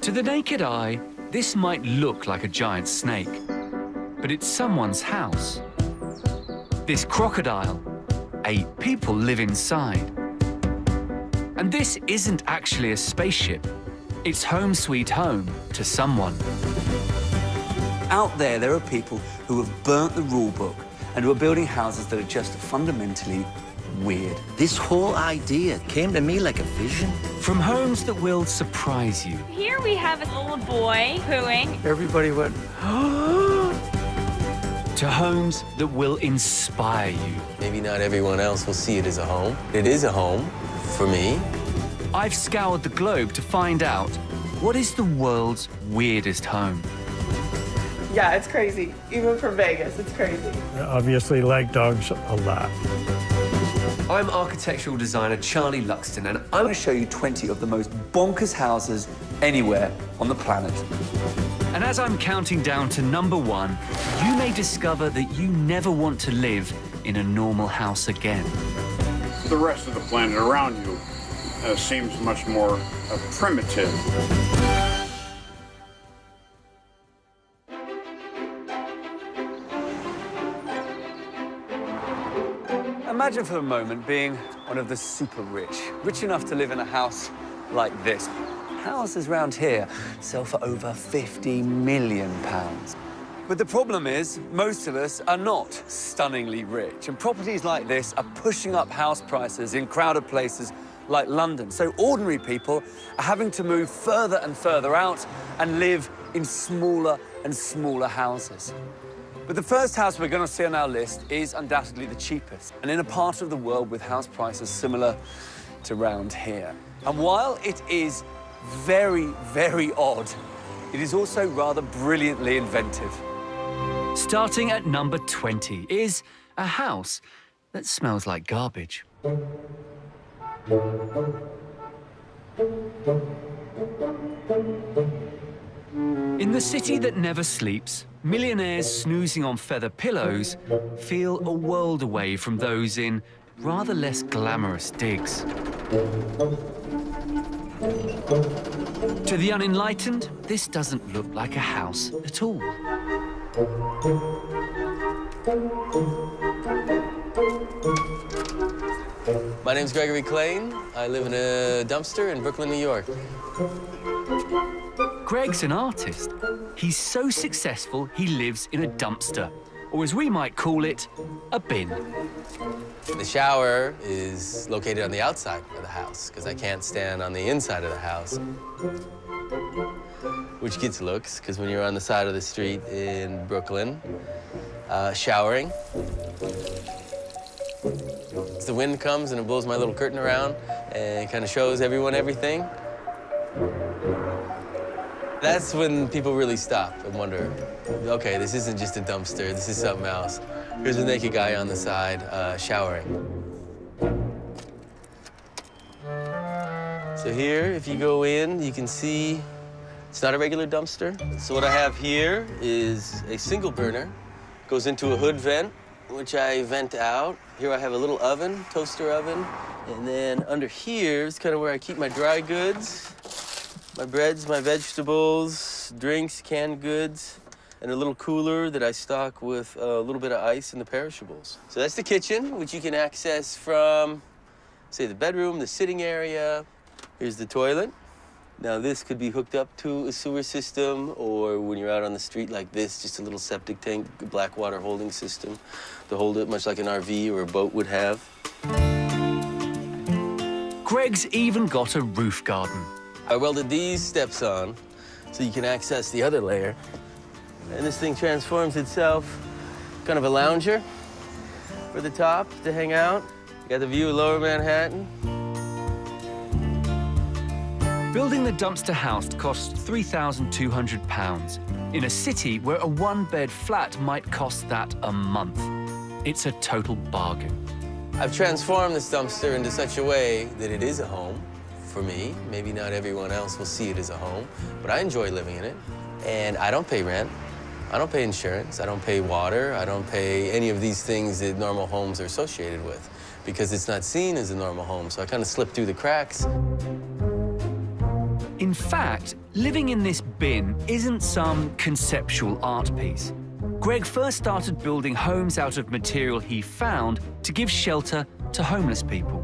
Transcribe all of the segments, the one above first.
To the naked eye, this might look like a giant snake, but it's someone's house. This crocodile, 8 people live inside. And this isn't actually a spaceship. It's home sweet home to someone. Out there are people who have burnt the rule book and who are building houses that are just fundamentally weird. This whole idea came to me like a vision. From homes that will surprise you. Here we have a little boy pooing. Everybody went, To homes that will inspire you. Maybe not everyone else will see it as a home. It is a home for me. I've scoured the globe to find out what is the world's weirdest home. Yeah, it's crazy. Even for Vegas, it's crazy. Obviously like dogs a lot. I'm architectural designer Charlie Luxton, and I'm going to show you 20 of the most bonkers houses anywhere on the planet. And as I'm counting down to number 1, you may discover that you never want to live in a normal house again. The rest of the planet around you seems much more primitive. Imagine for a moment being one of the super rich enough to live in a house like this. Houses around here sell for over £50 million. But the problem is, most of us are not stunningly rich, and properties like this are pushing up house prices in crowded places like London. So ordinary people are having to move further and further out and live in smaller and smaller houses. But the first house we're going to see on our list is undoubtedly the cheapest, and in a part of the world with house prices similar to round here. And while it is very, very odd, it is also rather brilliantly inventive. Starting at number 20 is a house that smells like garbage. In the city that never sleeps, millionaires snoozing on feather pillows feel a world away from those in rather less glamorous digs. To the unenlightened, this doesn't look like a house at all. My name's Gregory Klain. I live in a dumpster in Brooklyn, New York. Greg's an artist. He's so successful, he lives in a dumpster, or as we might call it, a bin. The shower is located on the outside of the house because I can't stand on the inside of the house. Which gets looks, because when you're on the side of the street in Brooklyn, showering, the wind comes and it blows my little curtain around and it kind of shows everyone everything. That's when people really stop and wonder, okay, this isn't just a dumpster, this is something else. Here's a naked guy on the side showering. So here, if you go in, you can see it's not a regular dumpster. So what I have here is a single burner. Goes into a hood vent, which I vent out. Here I have a little oven, toaster oven. And then under here is kind of where I keep my dry goods, my breads, my vegetables, drinks, canned goods, and a little cooler that I stock with a little bit of ice and the perishables. So that's the kitchen, which you can access from, say, the bedroom, the sitting area. Here's the toilet. Now, this could be hooked up to a sewer system, or when you're out on the street like this, just a little septic tank, black water holding system to hold it, much like an RV or a boat would have. Greg's even got a roof garden. I welded these steps on so you can access the other layer. And this thing transforms itself, kind of a lounger for the top to hang out. You got the view of Lower Manhattan. Building the dumpster house cost £3,200 in a city where a one-bed flat might cost that a month. It's a total bargain. I've transformed this dumpster into such a way that it is a home for me. Maybe not everyone else will see it as a home, but I enjoy living in it. And I don't pay rent. I don't pay insurance. I don't pay water. I don't pay any of these things that normal homes are associated with because it's not seen as a normal home, so I kind of slip through the cracks. In fact, living in this bin isn't some conceptual art piece. Greg first started building homes out of material he found to give shelter to homeless people.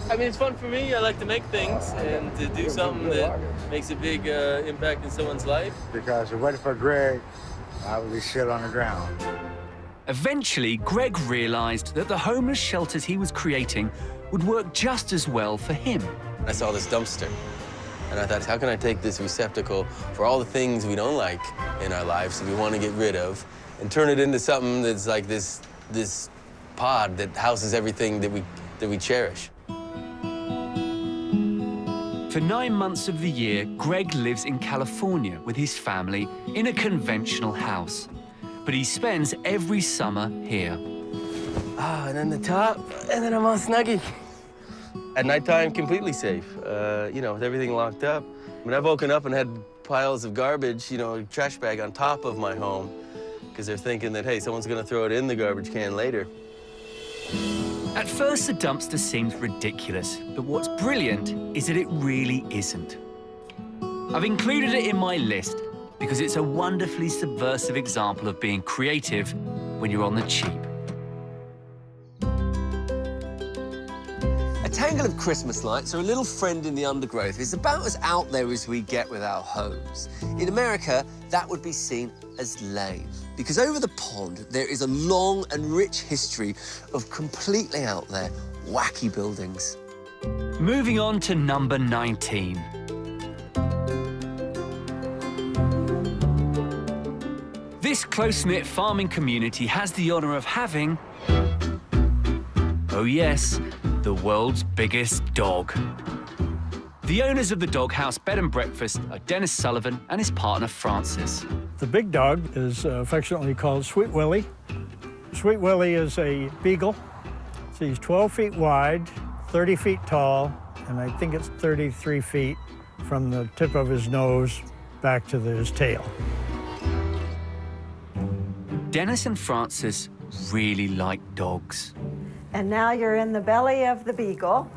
I mean, it's fun for me. I like to make things and to do something that makes a big impact in someone's life. Because if it wasn't for Greg, I would be shit on the ground. Eventually, Greg realized that the homeless shelters he was creating would work just as well for him. I saw this dumpster, and I thought, how can I take this receptacle for all the things we don't like in our lives that we want to get rid of and turn it into something that's like this pod that houses everything that we cherish. For 9 months of the year, Greg lives in California with his family in a conventional house. But he spends every summer here. Ah, and then the top, and then I'm all snuggy. At nighttime, completely safe, you know, with everything locked up. I mean, I've woken up and had piles of garbage, you know, a trash bag on top of my home, because they're thinking that, hey, someone's gonna throw it in the garbage can later. At first, the dumpster seems ridiculous, but what's brilliant is that it really isn't. I've included it in my list because it's a wonderfully subversive example of being creative when you're on the cheap. A tangle of Christmas lights are a little friend in the undergrowth. It's about as out there as we get with our homes. In America, that would be seen as lame, because over the pond, there is a long and rich history of completely out there, wacky buildings. Moving on to number 19. This close-knit farming community has the honor of having, oh yes, the world's biggest dog. The owners of the doghouse bed and breakfast are Dennis Sullivan and his partner, Francis. The big dog is affectionately called Sweet Willie. Sweet Willie is a beagle. So he's 12 feet wide, 30 feet tall, and I think it's 33 feet from the tip of his nose back to his tail. Dennis and Francis really like dogs. And now you're in the belly of the beagle.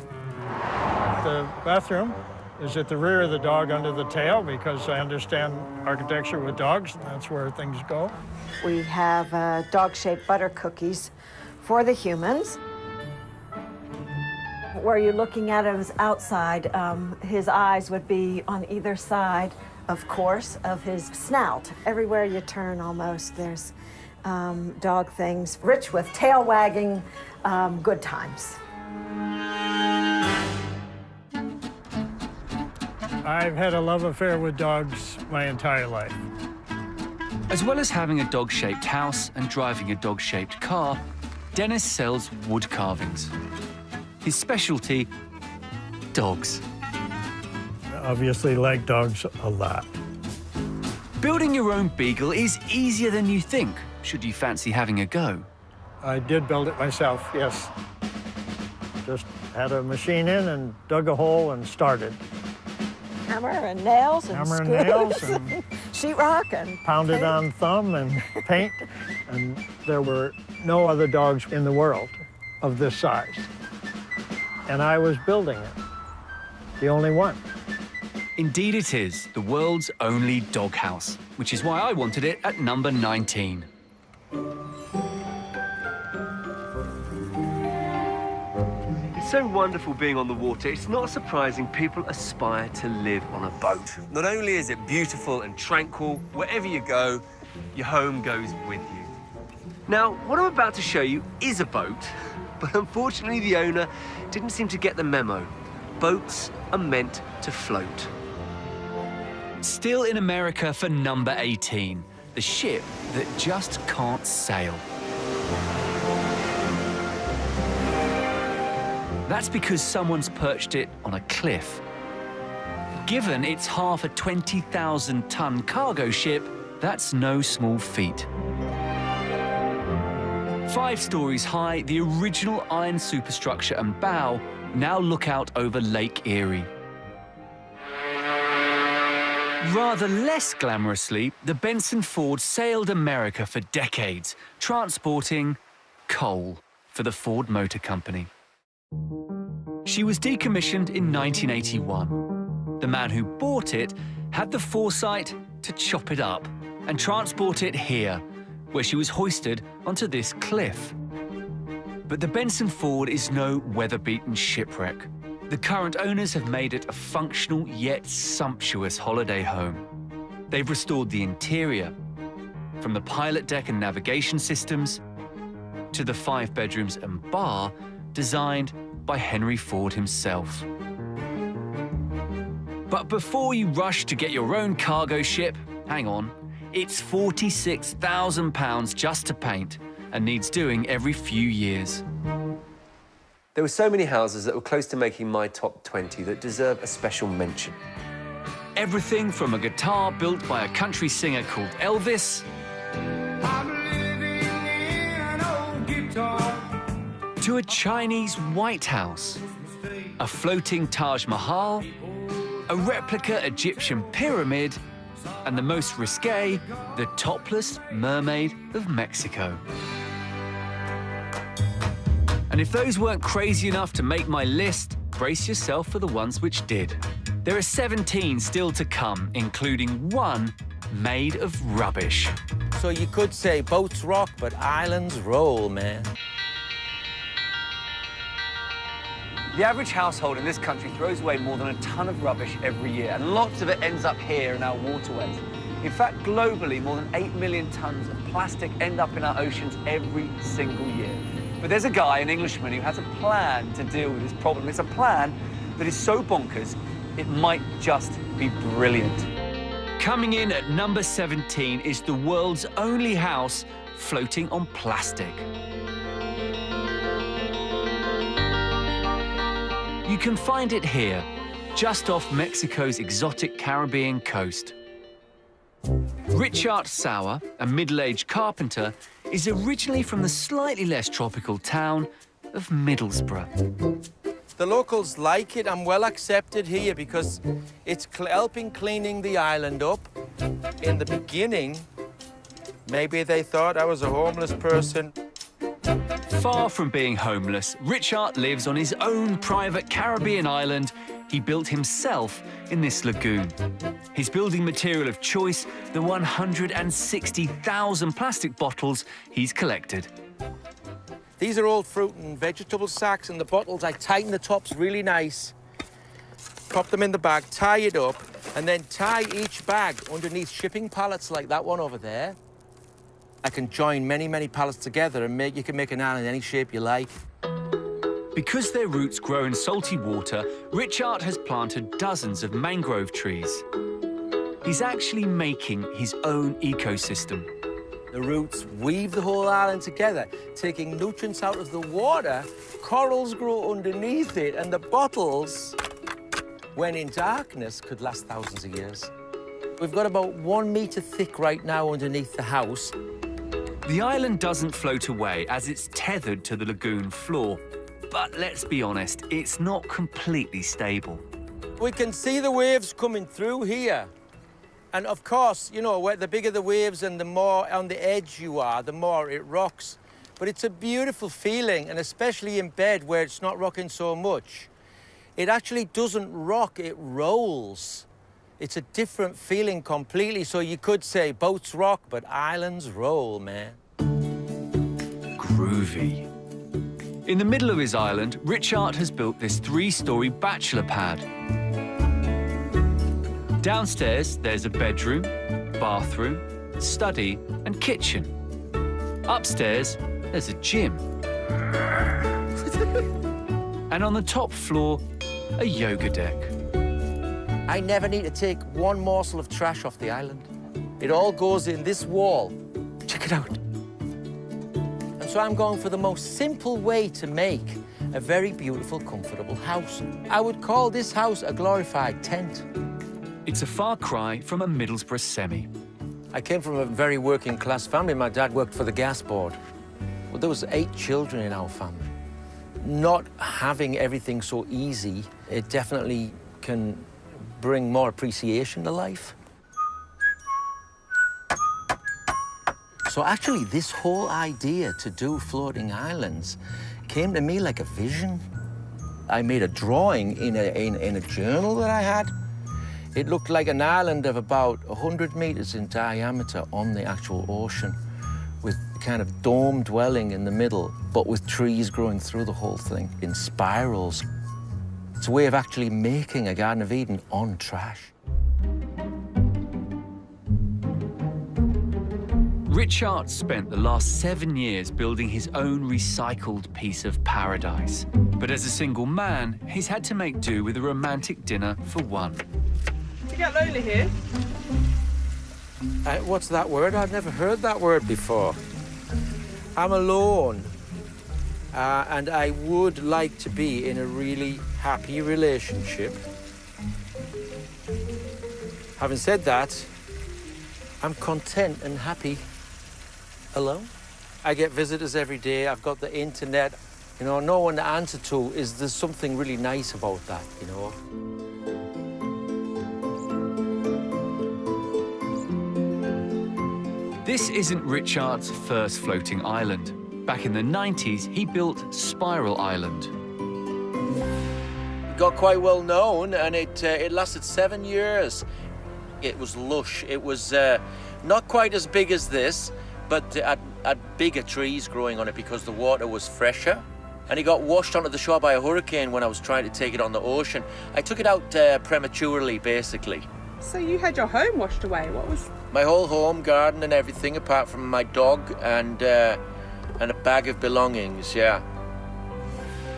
The bathroom is at the rear of the dog under the tail because I understand architecture with dogs. That's where things go. We have dog-shaped butter cookies for the humans. Where you're looking at him is outside. His eyes would be on either side, of course, of his snout. Everywhere you turn almost, there's dog things, rich with tail wagging good times. I've had a love affair with dogs my entire life. As well as having a dog-shaped house and driving a dog-shaped car, Dennis sells wood carvings. His specialty, dogs. Obviously like dogs a lot. Building your own beagle is easier than you think, should you fancy having a go. I did build it myself, yes. Just had a machine in and dug a hole and started. Hammer and nails and Hammer and screws nails and sheetrock and pounded paint. on thumb and paint. And there were no other dogs in the world of this size. And I was building it, the only one. Indeed it is, the world's only doghouse, which is why I wanted it at number 19. It's so wonderful being on the water, it's not surprising people aspire to live on a boat. Not only is it beautiful and tranquil, wherever you go, your home goes with you. Now, what I'm about to show you is a boat, but unfortunately the owner didn't seem to get the memo. Boats are meant to float. Still in America for number 18, the ship that just can't sail. That's because someone's perched it on a cliff. Given it's half a 20,000-ton cargo ship, that's no small feat. 5 stories high, the original iron superstructure and bow now look out over Lake Erie. Rather less glamorously, the Benson Ford sailed America for decades, transporting coal for the Ford Motor Company. She was decommissioned in 1981. The man who bought it had the foresight to chop it up and transport it here, where she was hoisted onto this cliff. But the Benson Ford is no weather-beaten shipwreck. The current owners have made it a functional yet sumptuous holiday home. They've restored the interior, from the pilot deck and navigation systems to the 5 bedrooms and bar designed by Henry Ford himself. But before you rush to get your own cargo ship, hang on, it's £46,000 just to paint and needs doing every few years. There were so many houses that were close to making my top 20 that deserve a special mention. Everything from a guitar built by a country singer called Elvis to a Chinese White House, a floating Taj Mahal, a replica Egyptian pyramid, and the most risque, the topless mermaid of Mexico. And if those weren't crazy enough to make my list, brace yourself for the ones which did. There are 17 still to come, including one made of rubbish. So you could say boats rock, but islands roll, man. The average household in this country throws away more than a ton of rubbish every year, and lots of it ends up here in our waterways. In fact, globally, more than 8 million tons of plastic end up in our oceans every single year. But there's a guy, an Englishman, who has a plan to deal with this problem. It's a plan that is so bonkers, it might just be brilliant. Coming in at number 17 is the world's only house floating on plastic. You can find it here, just off Mexico's exotic Caribbean coast. Richard Sauer, a middle-aged carpenter, is originally from the slightly less tropical town of Middlesbrough. The locals like it. I'm well accepted here because it's helping cleaning the island up. In the beginning, maybe they thought I was a homeless person. Far from being homeless, Richard lives on his own private Caribbean island he built himself in this lagoon. His building material of choice, the 160,000 plastic bottles he's collected. These are all fruit and vegetable sacks, and the bottles, I tighten the tops really nice, pop them in the bag, tie it up, and then tie each bag underneath shipping pallets like that one over there. I can join many, many pallets together and you can make an island any shape you like. Because their roots grow in salty water, Richard has planted dozens of mangrove trees. He's actually making his own ecosystem. The roots weave the whole island together, taking nutrients out of the water. Corals grow underneath it, and the bottles, when in darkness, could last thousands of years. We've got about 1 meter thick right now underneath the house. The island doesn't float away as it's tethered to the lagoon floor. But let's be honest, it's not completely stable. We can see the waves coming through here. And of course, you know, the bigger the waves and the more on the edge you are, the more it rocks. But it's a beautiful feeling, and especially in bed where it's not rocking so much. It actually doesn't rock, it rolls. It's a different feeling completely. So you could say boats rock, but islands roll, man. Groovy. In the middle of his island, Richard has built this 3-story bachelor pad. Downstairs, there's a bedroom, bathroom, study, and kitchen. Upstairs, there's a gym. And on the top floor, a yoga deck. I never need to take one morsel of trash off the island. It all goes in this wall. Check it out. And so I'm going for the most simple way to make a very beautiful, comfortable house. I would call this house a glorified tent. It's a far cry from a Middlesbrough semi. I came from a very working-class family. My dad worked for the gas board. Well, there was 8 children in our family. Not having everything so easy, it definitely can bring more appreciation to life. So actually, this whole idea to do floating islands came to me like a vision. I made a drawing in a journal that I had, It looked like an island of about 100 meters in diameter on the actual ocean, with a kind of dome dwelling in the middle, but with trees growing through the whole thing in spirals. It's a way of actually making a Garden of Eden on trash. Richard spent the last 7 years building his own recycled piece of paradise. But as a single man, he's had to make do with a romantic dinner for one. You get lonely here? What's that word? I've never heard that word before. I'm alone, and I would like to be in a really happy relationship. Having said that, I'm content and happy alone. I get visitors every day. I've got the internet. You know, no one to answer to. There's something really nice about that, you know. This isn't Richard's first floating island. Back in the 90s, he built Spiral Island. It got quite well known, and it lasted 7 years. It was lush. It was not quite as big as this, but had bigger trees growing on it because the water was fresher. And it got washed onto the shore by a hurricane when I was trying to take it on the ocean. I took it out prematurely, basically. So you had your home washed away. What was... My whole home, garden and everything, apart from my dog and a bag of belongings, yeah.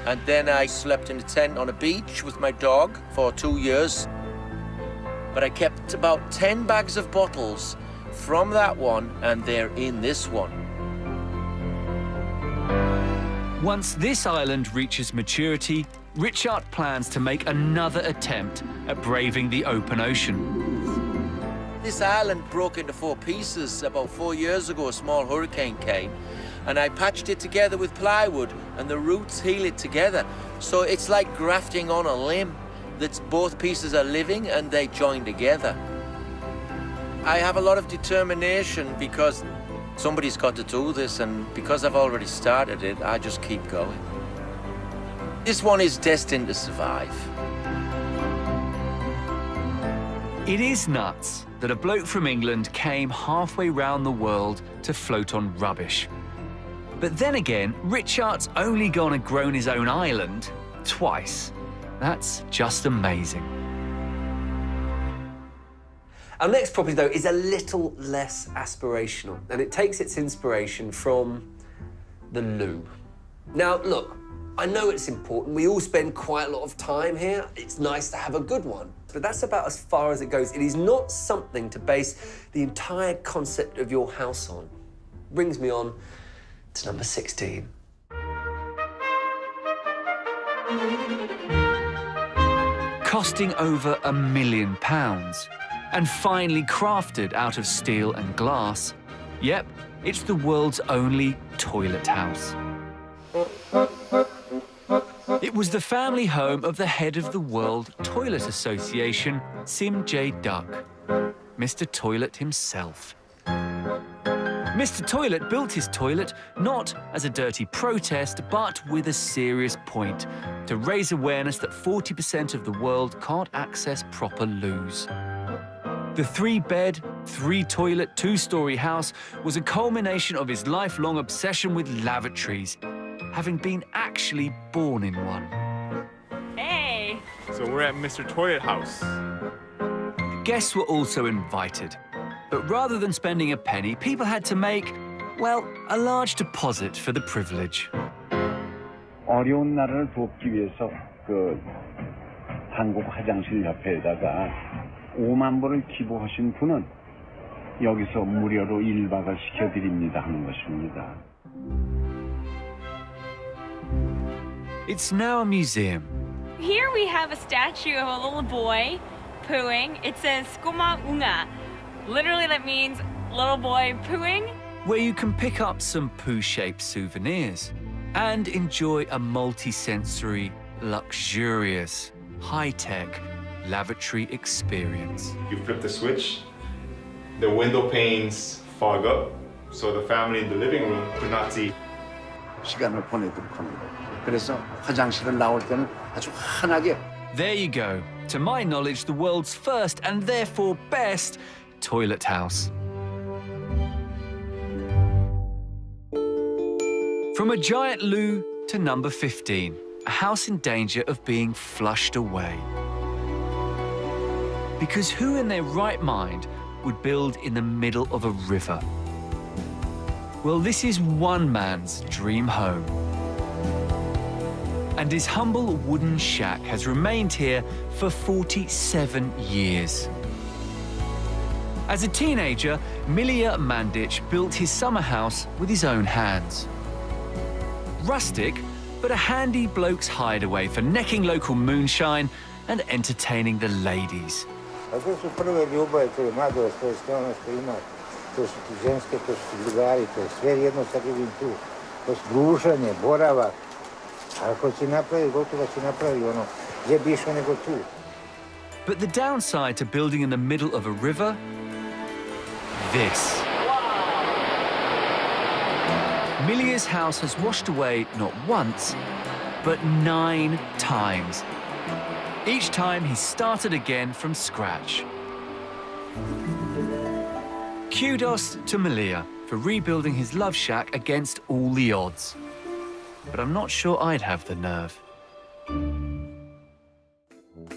And then I slept in a tent on a beach with my dog for 2 years. But I kept about 10 bags of bottles from that one, and they're in this one. Once this island reaches maturity, Richard plans to make another attempt at braving the open ocean. This island broke into 4 pieces about 4 years ago. A small hurricane came, and I patched it together with plywood, and the roots heal it together. So it's like grafting on a limb. That's both pieces are living and they join together. I have a lot of determination because somebody's got to do this, and because I've already started it, I just keep going. This one is destined to survive. It is nuts that a bloke from England came halfway round the world to float on rubbish. But then again, Richard's only gone and grown his own island twice. That's just amazing. Our next property, though, is a little less aspirational, and it takes its inspiration from the loo. Now, look, I know it's important. We all spend quite a lot of time here. It's nice to have a good one, but that's about as far as it goes. It is not something to base the entire concept of your house on. Brings me on to number 16. Costing over £1 million. And finally crafted out of steel and glass. Yep, it's the world's only toilet house. It was the family home of the head of the World Toilet Association, Sim J. Duck, Mr. Toilet himself. Mr. Toilet built his toilet not as a dirty protest, but with a serious point, to raise awareness that 40% of the world can't access proper loos. The 3-bed, 3-toilet, 2-story house was a culmination of his lifelong obsession with lavatories, having been actually born in one. Hey! So we're at Mr. Toilet House. Guests were also invited, but rather than spending a penny, people had to make, well, a large deposit for the privilege. 어려운 나라를 돕기 위해서 한국 화장실 협회에다가 5만 불을 기부하신 분은 여기서 무료로 1박을 시켜드립니다 하는 것입니다. It's now a museum. Here we have a statue of a little boy pooing. It says Skuma Unga. Literally that means little boy pooing. Where you can pick up some poo-shaped souvenirs and enjoy a multi-sensory, luxurious, high-tech lavatory experience. You flip the switch, the window panes fog up, so the family in the living room could not see. 시간을 보내도록 합니다. 그래서 화장실을 나올 때는 아주 환하게. There you go. to my knowledge, the world's first and therefore best toilet house. From a giant loo to number 15, a house in danger of being flushed away. Because who in their right mind would build in the middle of a river? Well, this is one man's dream home. And his humble wooden shack has remained here for 47 years. As a teenager, Milija Mandic built his summer house with his own hands. Rustic, but a handy bloke's hideaway for necking local moonshine and entertaining the ladies. A to su prve ljubavi, to je mladost, to je sve ono što ima. To su ti ženske, to su ti drugari, to je sve jedno sa drugim tu. To su druženje, boravak. A ako si napravi, gotovo si napravi ono, gdje bi išao nego tu. But the downside to building in the middle of a river? This. Milija's house has washed away not once, but 9 times. Each time he started again from scratch. Kudos to Milija for rebuilding his love shack against all the odds. But I'm not sure I'd have the nerve.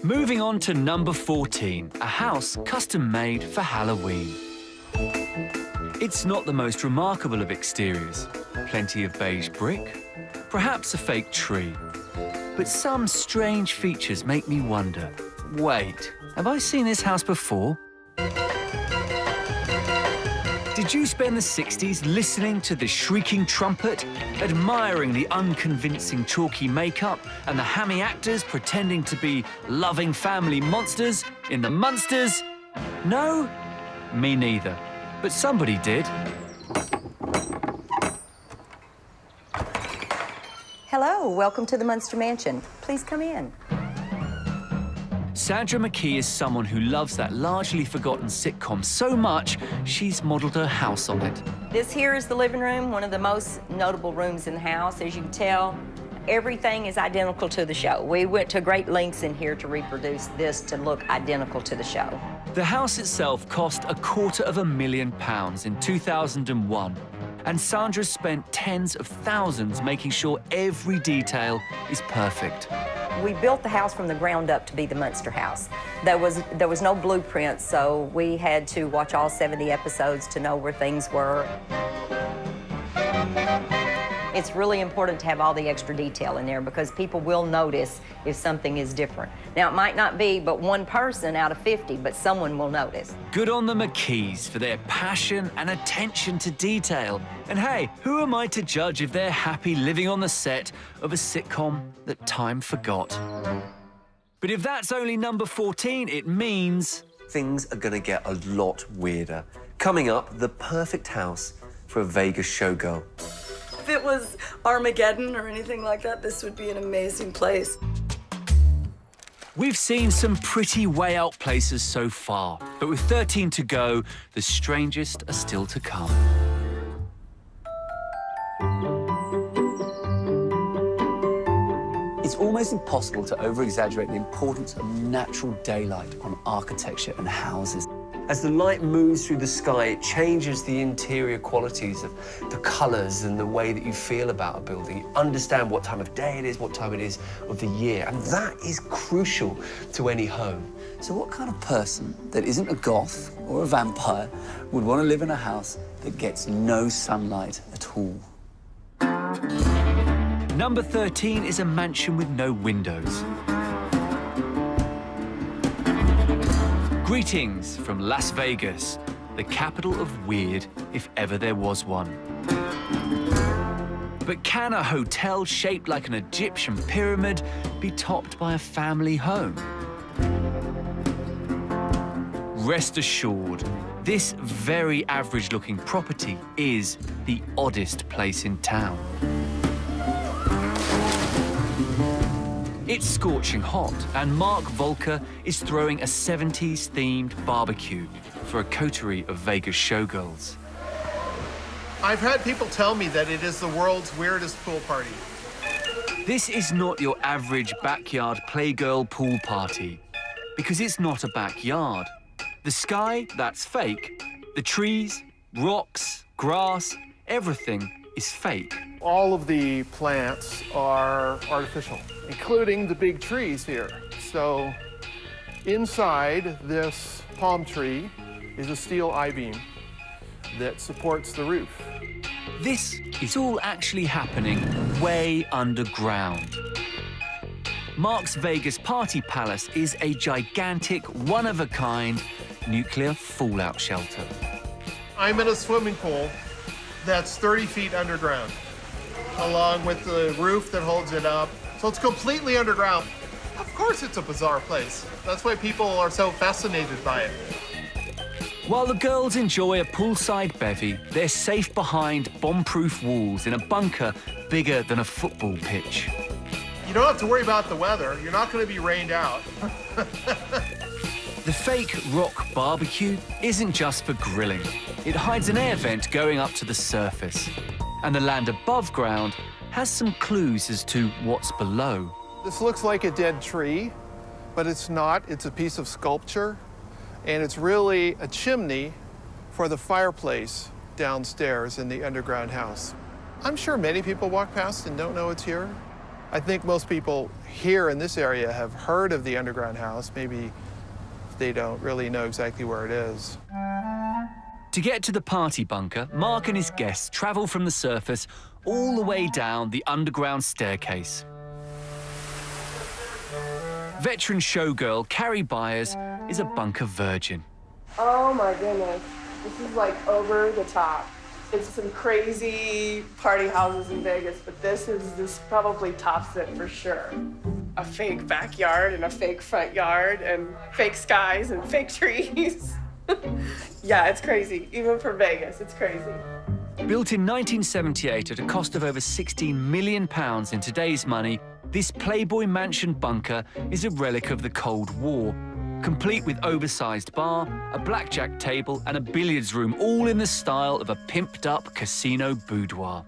Moving on to number 14, a house custom-made for Halloween. It's not the most remarkable of exteriors. Plenty of beige brick, perhaps a fake tree. But some strange features make me wonder, wait, have I seen this house before? Did you spend the 60s listening to the shrieking trumpet, admiring the unconvincing chalky makeup and the hammy actors pretending to be loving family monsters in the Munsters? No? Me neither. But somebody did. Hello, welcome to the Munster Mansion. Please come in. Sandra McKee is someone who loves that largely forgotten sitcom so much, she's modelled her house on it. This here is the living room, one of the most notable rooms in the house. As you can tell, everything is identical to the show. We went to great lengths in here to reproduce this to look identical to the show. The house itself cost £250,000 in 2001, and Sandra spent tens of thousands making sure every detail is perfect. We built the house from the ground up to be the Munster house. There was no blueprint, so we had to watch all 70 episodes to know where things were. It's really important to have all the extra detail in there because people will notice if something is different. Now, it might not be but one person out of 50, but someone will notice. Good on the McKees for their passion and attention to detail. And hey, who am I to judge if they're happy living on the set of a sitcom that time forgot? But if that's only number 14, it means... Things are gonna get a lot weirder. Coming up, the perfect house for a Vegas showgirl. If it was Armageddon or anything like that, this would be an amazing place. We've seen some pretty way out places so far, but with 13 to go, the strangest are still to come. It's almost impossible to over-exaggerate the importance of natural daylight on architecture and houses. As the light moves through the sky, it changes the interior qualities of the colors and the way that you feel about a building. You understand what time of day it is, what time it is of the year, and that is crucial to any home. So what kind of person that isn't a goth or a vampire would want to live in a house that gets no sunlight at all? Number 13 is a mansion with no windows. Greetings from Las Vegas, the capital of weird, if ever there was one. But can a hotel shaped like an Egyptian pyramid be topped by a family home? Rest assured, this very average-looking property is the oddest place in town. It's scorching hot, and Mark Volker is throwing a 70s-themed barbecue for a coterie of Vegas showgirls. I've had people tell me that it is the world's weirdest pool party. This is not your average backyard playgirl pool party. because it's not a backyard. The sky, that's fake. The trees, rocks, grass, everything is fake. All of the plants are artificial, including the big trees here. So inside this palm tree is a steel I-beam that supports the roof. This is all actually happening way underground. Mark's Vegas Party Palace is a gigantic, one-of-a-kind nuclear fallout shelter. I'm in a swimming pool that's 30 feet underground, along with the roof that holds it up. So it's completely underground. Of course it's a bizarre place. That's why people are so fascinated by it. While the girls enjoy a poolside bevy, they're safe behind bomb-proof walls in a bunker bigger than a football pitch. You don't have to worry about the weather. You're not going to be rained out. The fake rock barbecue isn't just for grilling. It hides an air vent going up to the surface. And the land above ground has some clues as to what's below. This looks like a dead tree, but it's not. It's a piece of sculpture. And it's really a chimney for the fireplace downstairs in the underground house. I'm sure many people walk past and don't know it's here. I think most people here in this area have heard of the underground house. Maybe they don't really know exactly where it is. To get to the party bunker, Mark and his guests travel from the surface all the way down the underground staircase. Veteran showgirl Carrie Byers is a bunker virgin. Oh my goodness. This is like over the top. It's some crazy party houses in Vegas, but this probably tops it for sure. A fake backyard and a fake front yard and fake skies and fake trees. Yeah, it's crazy. Even for Vegas, it's crazy. Built in 1978 at a cost of over £16 million in today's money, this Playboy Mansion bunker is a relic of the Cold War, complete with oversized bar, a blackjack table, and a billiards room, all in the style of a pimped-up casino boudoir.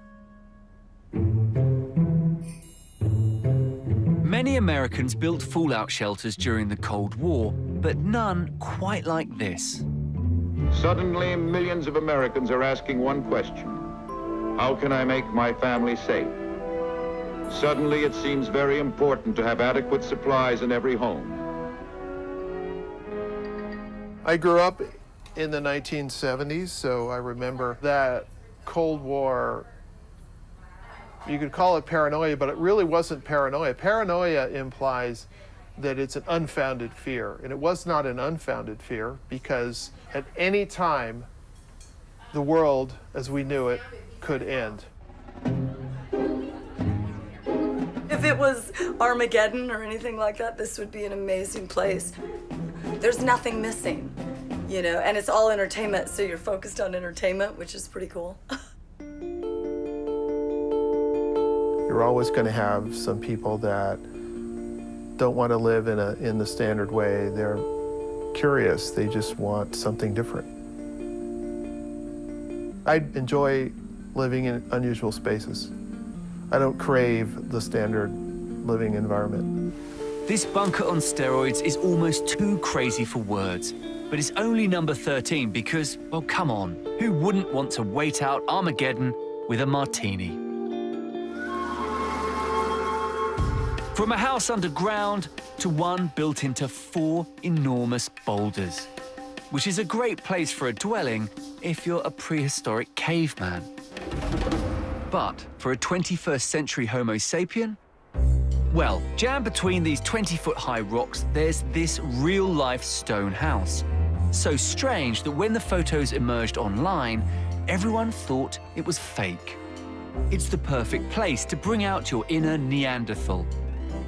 Many Americans built fallout shelters during the Cold War, but none quite like this. Suddenly, millions of Americans are asking one question: how can I make my family safe? Suddenly, it seems very important to have adequate supplies in every home. I grew up in the 1970s, so I remember that Cold War. You could call it paranoia, but it really wasn't paranoia. Paranoia implies that it's an unfounded fear, and it was not an unfounded fear because at any time, the world as we knew it could end. If it was Armageddon or anything like that, this would be an amazing place. There's nothing missing, you know, and it's all entertainment, so you're focused on entertainment, which is pretty cool. You're always going to have some people that don't want to live in the standard way. They're curious. They just want something different. I enjoy living in unusual spaces. I don't crave the standard living environment. This bunker on steroids is almost too crazy for words, but it's only number 13 because, well, come on, who wouldn't want to wait out Armageddon with a martini? From a house underground to one built into 4 enormous boulders, which is a great place for a dwelling if you're a prehistoric caveman. But for a 21st century Homo sapien? Well, jammed between these 20-foot-high rocks, there's this real-life stone house. So strange that when the photos emerged online, everyone thought it was fake. It's the perfect place to bring out your inner Neanderthal.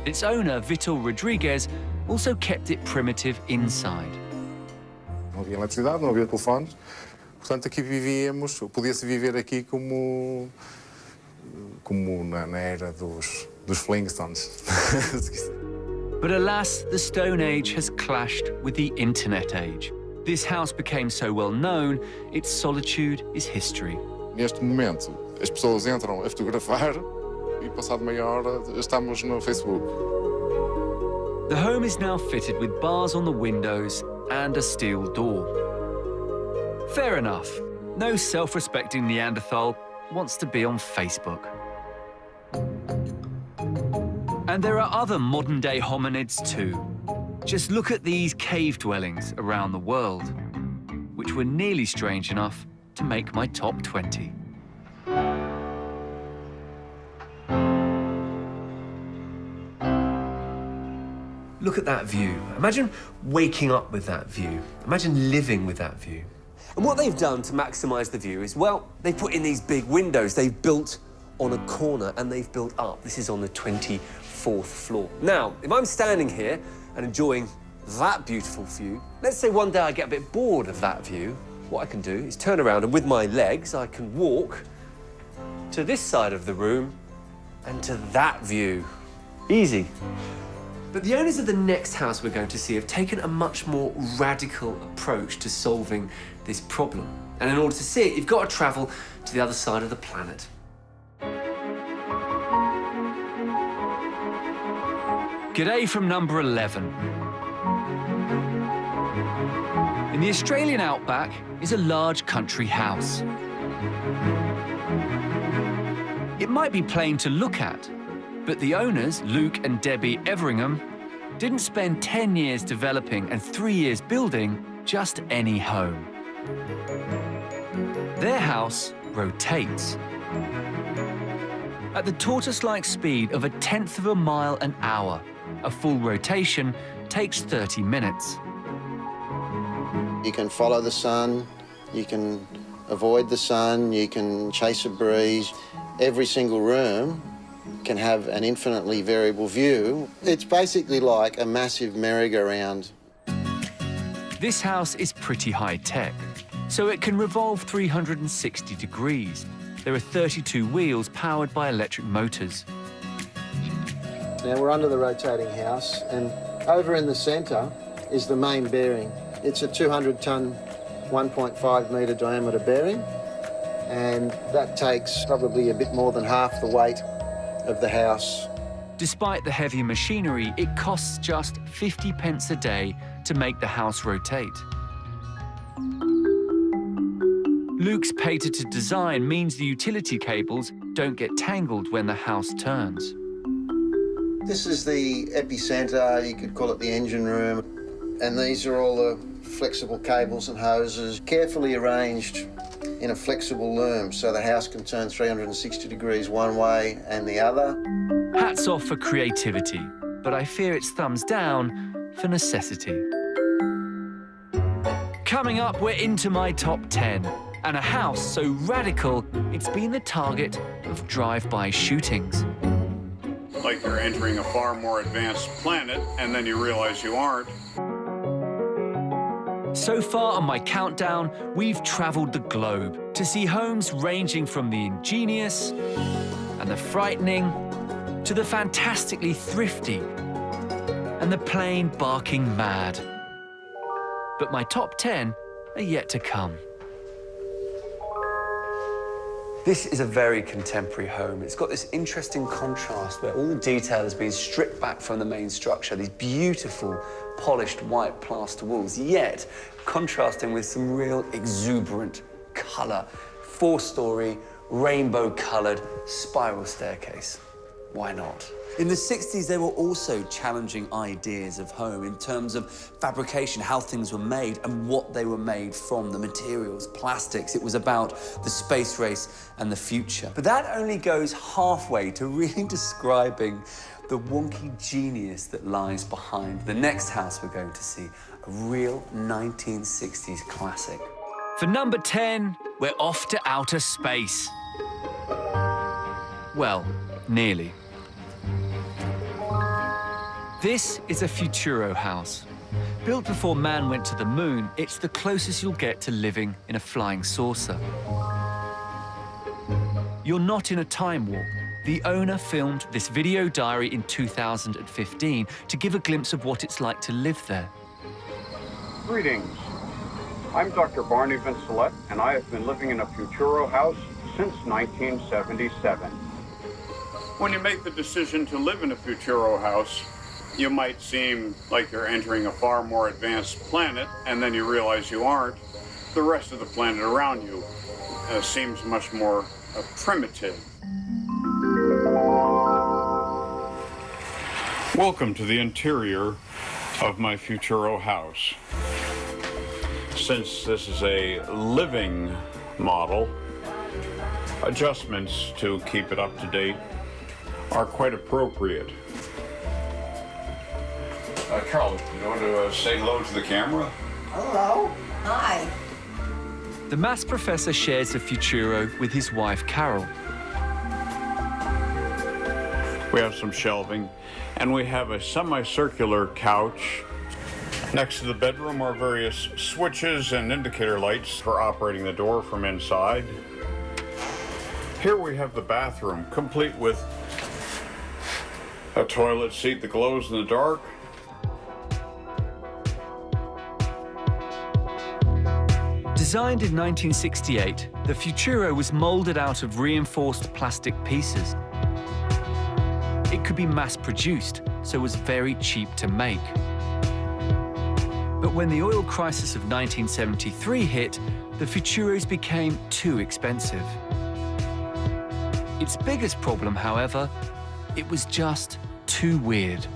Its owner, Vitor Rodrigues, also kept it primitive inside. Não havia eletricidade, não havia telefones. Portanto, aqui vivíamos, podia-se viver aqui como na era dos Flintstones. But alas, the Stone Age has clashed with the Internet Age. This house became so well known, its solitude is history. Neste momento, as pessoas entram a fotografar e passado meia hora estamos no Facebook. The home is now fitted with bars on the windows and a steel door. Fair enough. No self-respecting Neanderthal wants to be on Facebook. And there are other modern-day hominids too. Just look at these cave dwellings around the world, which were nearly strange enough to make my top 20. Look at that view. Imagine waking up with that view. Imagine living with that view. And what they've done to maximise the view is, well, they've put in these big windows. They've built on a corner and they've built up. This is on the 24th floor. Now, if I'm standing here and enjoying that beautiful view, let's say one day I get a bit bored of that view, what I can do is turn around and with my legs I can walk to this side of the room and to that view. Easy. But the owners of the next house we're going to see have taken a much more radical approach to solving this problem. And in order to see it, you've got to travel to the other side of the planet. G'day from number 11. In the Australian outback is a large country house. It might be plain to look at, but the owners, Luke and Debbie Everingham, didn't spend 10 years developing and 3 years building just any home. Their house rotates. At the tortoise-like speed of 1/10 of a mile an hour, a full rotation takes 30 minutes. You can follow the sun, you can avoid the sun, you can chase a breeze. Every single room can have an infinitely variable view. It's basically like a massive merry-go-round. This house is pretty high-tech, so it can revolve 360 degrees. There are 32 wheels powered by electric motors. Now we're under the rotating house, and over in the centre is the main bearing. It's a 200-tonne, 1.5-metre diameter bearing, and that takes probably a bit more than half the weight of the house. Despite the heavy machinery, it costs just 50 pence a day to make the house rotate. Luke's patented design means the utility cables don't get tangled when the house turns. This is the epicentre, you could call it the engine room, and these are all the flexible cables and hoses, carefully arranged in a flexible loom so the house can turn 360 degrees one way and the other. Hats off for creativity, but I fear it's thumbs down for necessity. Coming up, we're into my top 10, and a house so radical it's been the target of drive-by shootings. Like you're entering a far more advanced planet, and then you realize you aren't. So far on my countdown, we've travelled the globe to see homes ranging from the ingenious and the frightening to the fantastically thrifty and the plain barking mad. But my top 10 are yet to come. This is a very contemporary home. It's got this interesting contrast where all the detail has been stripped back from the main structure, these beautiful, polished white plaster walls, yet contrasting with some real exuberant colour. 4-storey, rainbow-coloured spiral staircase. Why not? In the 60s, there were also challenging ideas of home in terms of fabrication, how things were made and what they were made from, the materials, plastics. It was about the space race and the future. But that only goes halfway to really describing the wonky genius that lies behind the next house we're going to see, a real 1960s classic. For number 10, we're off to outer space. Well, nearly. This is a Futuro house. Built before man went to the moon, it's the closest you'll get to living in a flying saucer. You're not in a time warp. The owner filmed this video diary in 2015 to give a glimpse of what it's like to live there. Greetings. I'm Dr. Barney Vincelette, and I have been living in a Futuro house since 1977. When you make the decision to live in a Futuro house, You might seem like you're entering a far more advanced planet, and then you realize you aren't. The rest of the planet around you seems much more primitive. Welcome to the interior of my Futuro house. Since this is a living model, adjustments to keep it up to date are quite appropriate. Carol, you want to say hello to the camera? Hello. Hi. The maths professor shares the Futuro with his wife, Carol. We have some shelving, and we have a semicircular couch. Next to the bedroom are various switches and indicator lights for operating the door from inside. Here we have the bathroom, complete with a toilet seat that glows in the dark. Designed in 1968, the Futuro was molded out of reinforced plastic pieces. It could be mass-produced, so was very cheap to make. But when the oil crisis of 1973 hit, the Futuros became too expensive. Its biggest problem, however, it was just too weird.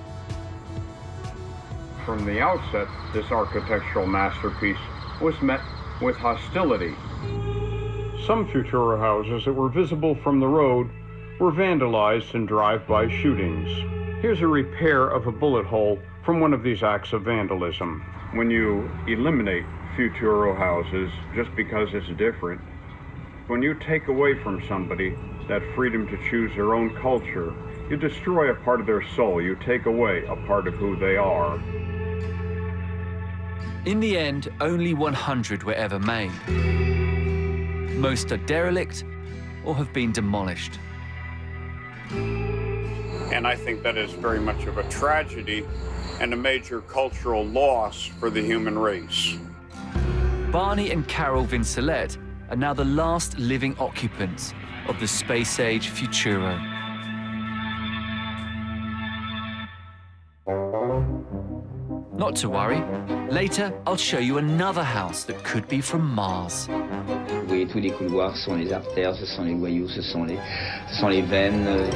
From the outset, this architectural masterpiece was met with hostility. Some Futuro houses that were visible from the road were vandalized in drive-by shootings. Here's a repair of a bullet hole from one of these acts of vandalism. When you eliminate Futuro houses just because it's different, when you take away from somebody that freedom to choose their own culture, you destroy a part of their soul. You take away a part of who they are. In the end, only 100 were ever made. Most are derelict or have been demolished. And I think that is very much of a tragedy and a major cultural loss for the human race. Barney and Carol Vincelette are now the last living occupants of the space-age Futuro. Not to worry. Later, I'll show you another house that could be from Mars. Vous voyez tous les couloirs, ce sont les artères, ce sont les voyous, ce sont les veines.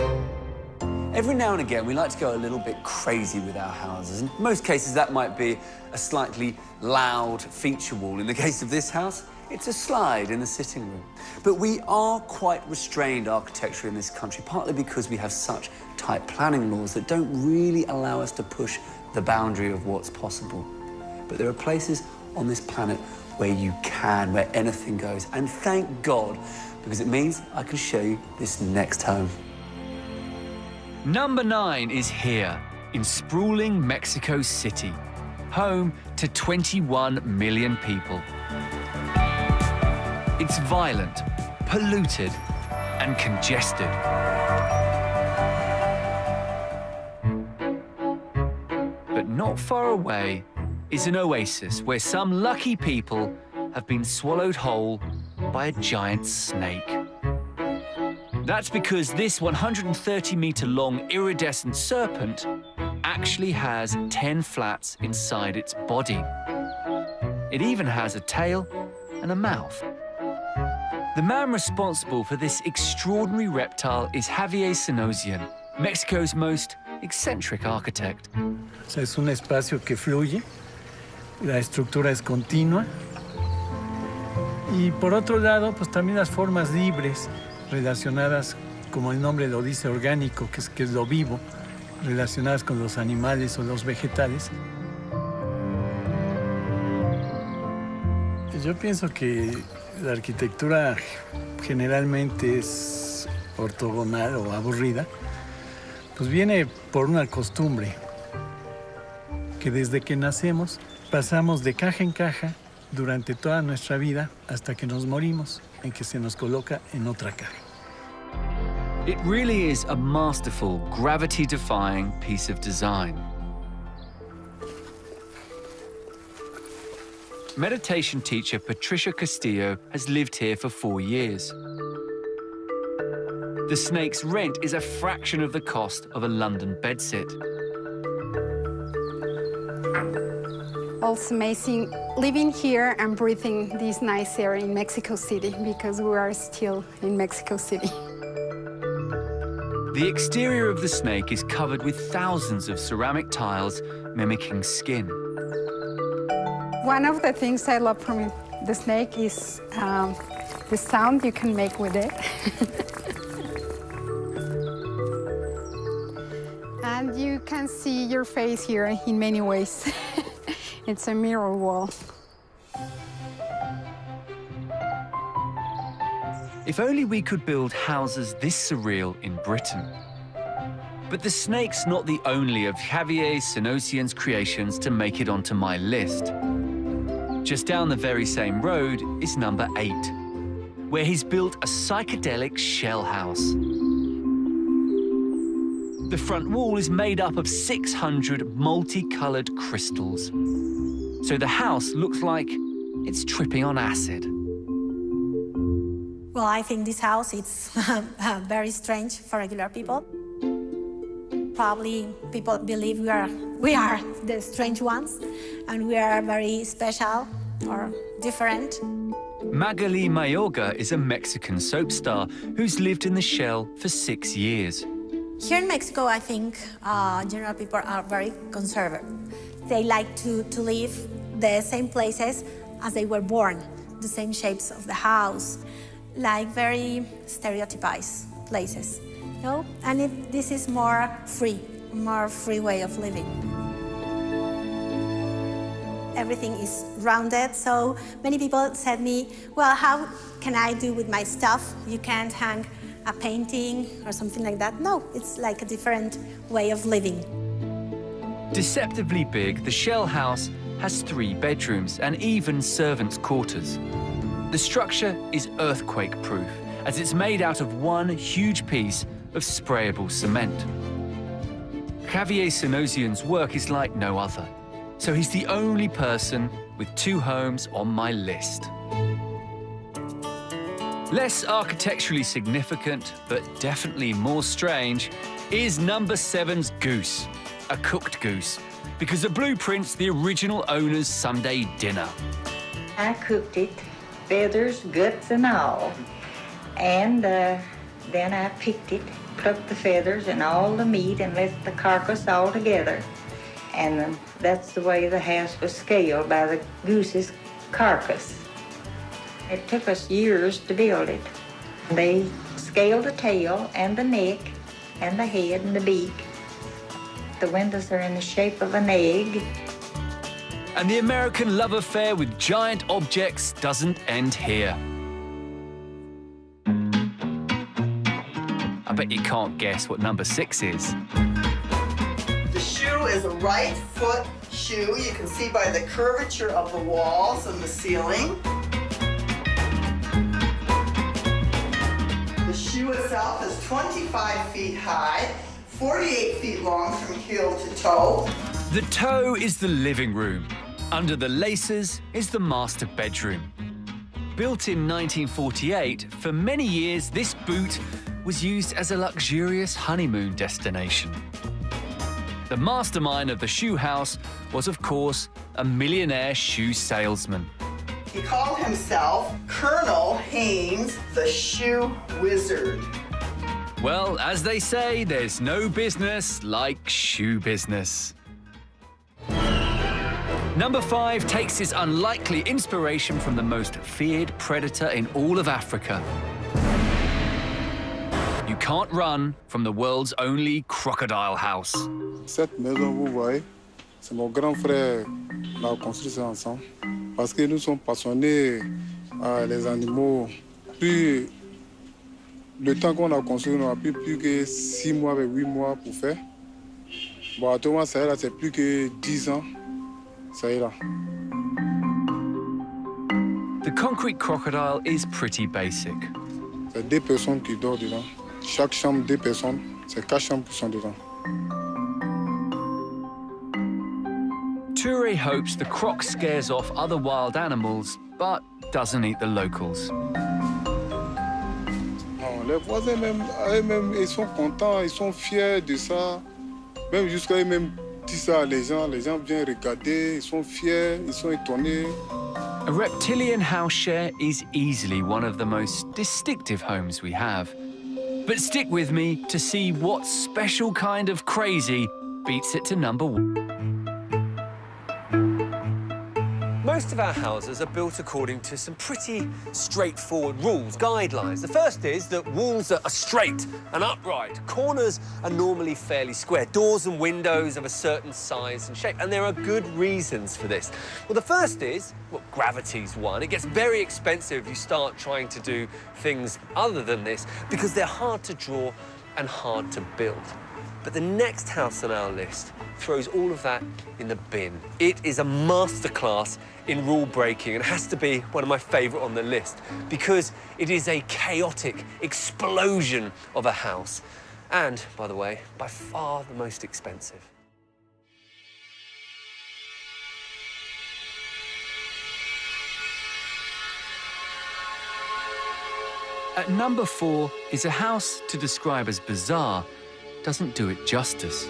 Every now and again, we like to go a little bit crazy with our houses. In most cases, that might be a slightly loud feature wall. In the case of this house, it's a slide in the sitting room. But we are quite restrained architecture in this country, partly because we have such tight planning laws that don't really allow us to push the boundary of what's possible. But there are places on this planet where you can, where anything goes. And thank God, because it means I can show you this next home. Number 9 is here, in sprawling Mexico City, home to 21 million people. It's violent, polluted, and congested. But not far away is an oasis where some lucky people have been swallowed whole by a giant snake. That's because this 130-meter-long iridescent serpent actually has 10 flats inside its body. It even has a tail and a mouth. The man responsible for this extraordinary reptile is Javier Senosian, Mexico's most eccentric architect. Es un espacio que fluye, la estructura es continua y por otro lado, pues también las formas libres relacionadas, como el nombre lo dice, orgánico, que es lo vivo, relacionadas con los animales o los vegetales. Yo pienso que la arquitectura generalmente es ortogonal o aburrida, pues viene por una costumbre, que desde que nacemos pasamos de caja en caja durante toda nuestra vida hasta que nos morimos, en que se nos coloca en otra caja. It really is a masterful, gravity-defying piece of design. Meditation teacher Patricia Castillo has lived here for 4 years. The snake's rent is a fraction of the cost of a London bedsit. feels amazing living here and breathing this nice air in Mexico City because we are still in Mexico City. The exterior of the snake is covered with thousands of ceramic tiles mimicking skin. One of the things I love from the snake is the sound you can make with it. And you can see your face here in many ways. It's a mirror wall. If only we could build houses this surreal in Britain. But the snake's not the only of Javier Senosian's creations to make it onto my list. Just down the very same road is number 8, where he's built a psychedelic shell house. The front wall is made up of 600 multicolored crystals. So the house looks like it's tripping on acid. Well, I think this house is very strange for regular people. Probably people believe we are the strange ones, and we are very special or different. Magali Mayorga is a Mexican soap star who's lived in the shell for 6 years. Here in Mexico, I think general people are very conservative. They like to live the same places as they were born, the same shapes of the house, like very stereotypized places. You know? And this is more free way of living. Everything is rounded, so many people said me, well, how can I do with my stuff? You can't hang a painting or something like that. No, it's like a different way of living. Deceptively big, the shell house has 3 bedrooms and even servants' quarters. The structure is earthquake-proof, as it's made out of one huge piece of sprayable cement. Javier Senosian's work is like no other, so he's the only person with 2 homes on my list. Less architecturally significant, but definitely more strange, is number 7's goose, a cooked goose, because the blueprint's the original owner's Sunday dinner. I cooked it, feathers, guts, and all. And then I picked it, plucked the feathers and all the meat and left the carcass all together. And that's the way the house was scaled, by the goose's carcass. It took us years to build it. They scaled the tail and the neck and the head and the beak. The windows are in the shape of an egg. And the American love affair with giant objects doesn't end here. I bet you can't guess what number 6 is. The shoe is a right foot shoe. You can see by the curvature of the walls and the ceiling. The shoe itself is 25 feet high, 48 feet long from heel to toe. The toe is the living room. Under the laces is the master bedroom. Built in 1948, for many years this boot was used as a luxurious honeymoon destination. The mastermind of the shoe house was, of course, a millionaire shoe salesman. He called himself Colonel Haynes, the Shoe Wizard. Well, as they say, there's no business like shoe business. Number 5 takes its unlikely inspiration from the most feared predator in all of Africa. You can't run from the world's only crocodile house. Cette maison, vous voyez, c'est mon grand frère qui a construit ça ensemble. Parce que nous sommes passionnés les animaux. Puis, le temps qu'on a construit, on n'a plus que 6 mois avec 8 mois pour faire. Bon, actuellement, ça y est là, c'est plus que 10 ans. Ça y est là. The concrete crocodile is pretty basic. C'est 2 personnes qui dorment dedans. Chaque chambre, 2 personnes. C'est 4 chambres qui sont dedans. Toure hopes the croc scares off other wild animals, but doesn't eat the locals. Non, les voisins, même, eux-mêmes, ils sont contents, ils sont fiers de ça. Même jusqu'à eux-mêmes, dit ça, les gens viennent regarder, ils sont fiers, ils sont étonnés. A reptilian house share is easily one of the most distinctive homes we have. But stick with me to see what special kind of crazy beats it to number one. Most of our houses are built according to some pretty straightforward rules, guidelines. The first is that walls are straight and upright. Corners are normally fairly square. Doors and windows of a certain size and shape. And there are good reasons for this. Well, the first is, well, gravity's one. It gets very expensive if you start trying to do things other than this because they're hard to draw and hard to build. But the next house on our list throws all of that in the bin. It is a masterclass in rule breaking and has to be one of my favourite on the list because it is a chaotic explosion of a house. And, by the way, by far the most expensive. At number 4 is a house to describe as bizarre doesn't do it justice.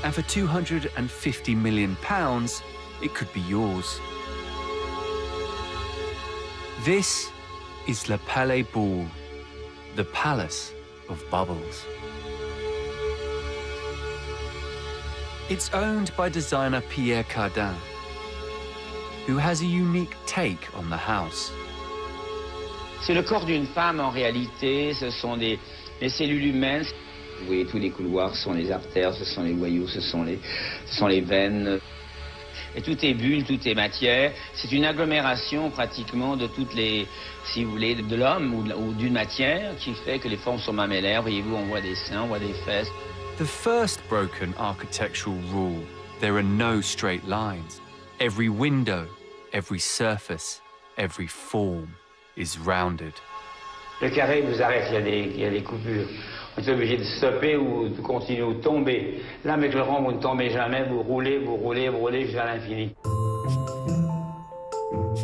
And for £250 million, it could be yours. This is Le Palais Boulle, the Palace of Bubbles. It's owned by designer Pierre Cardin, who has a unique take on the house. C'est le corps d'une femme en réalité, ce sont les cellules humaines. Vous voyez, tous les couloirs, ce sont les artères, ce sont les voyous, ce sont les veines. Et tout est bulle, tout est matière. C'est une agglomération pratiquement de toutes les, si vous voulez, de l'homme ou d'une matière qui fait que les formes sont mamellaires. Voyez-vous, on voit des seins, on voit des fesses. The first broken architectural rule, there are no straight lines. Every window, every surface, every form is rounded. Le carré vous arrête, il y a des coupures. On est obligé de stopper ou de continuer ou de tomber. Là, avec le rond, vous ne tombez jamais, vous roulez, vous roulez, vous roulez jusqu'à l'infini.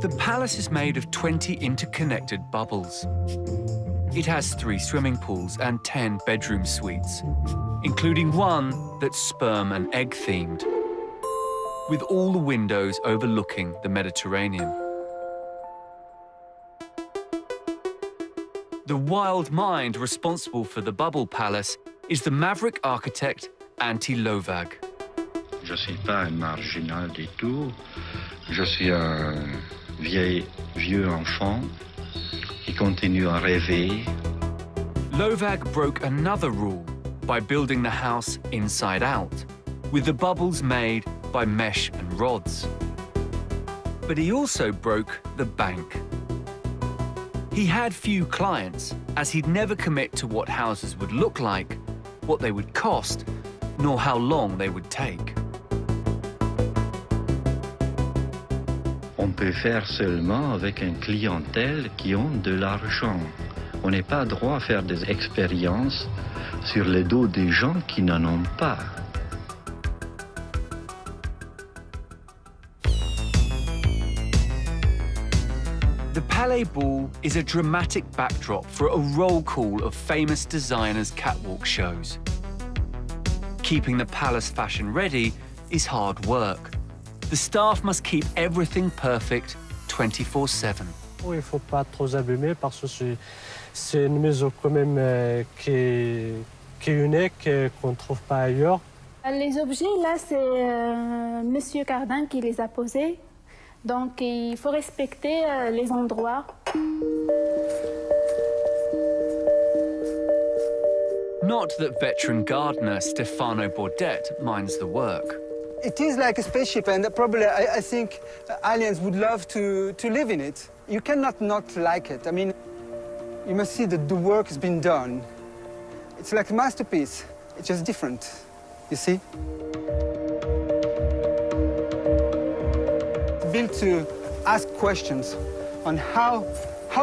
The palace is made of 20 interconnected bubbles. It has 3 swimming pools and 10 bedroom suites, including one that's sperm and egg themed, with all the windows overlooking the Mediterranean. The wild mind responsible for the Bubble Palace is the maverick architect Antti Lovag. Je ne suis pas un marginal du tout. Je suis un vieux enfant qui continue à rêver. Lovag broke another rule by building the house inside out, with the bubbles made by mesh and rods. But he also broke the bank. He had few clients, as he'd never commit to what houses would look like, what they would cost, nor how long they would take. On peut faire seulement avec une clientèle qui ont de l'argent. On n'est pas droit à faire des expériences sur le dos des gens qui n'en ont pas. The Palais Boulle is a dramatic backdrop for a roll call of famous designers' catwalk shows. Keeping the palace fashion ready is hard work. The staff must keep everything perfect 24/7. Il ne faut pas trop abîmer parce que c'est une maison quand même qui est unique, qu'on ne trouve pas ailleurs. Les objets, là, c'est Monsieur Cardin qui les a posés. Donc, il faut respecter les endroits. Not that veteran gardener Stefano Bordet minds the work. It is like a spaceship, and probably I think aliens would love to live in it. You cannot not like it. I mean, you must see that the work has been done. It's like a masterpiece. It's just different, you see? Built to ask questions on how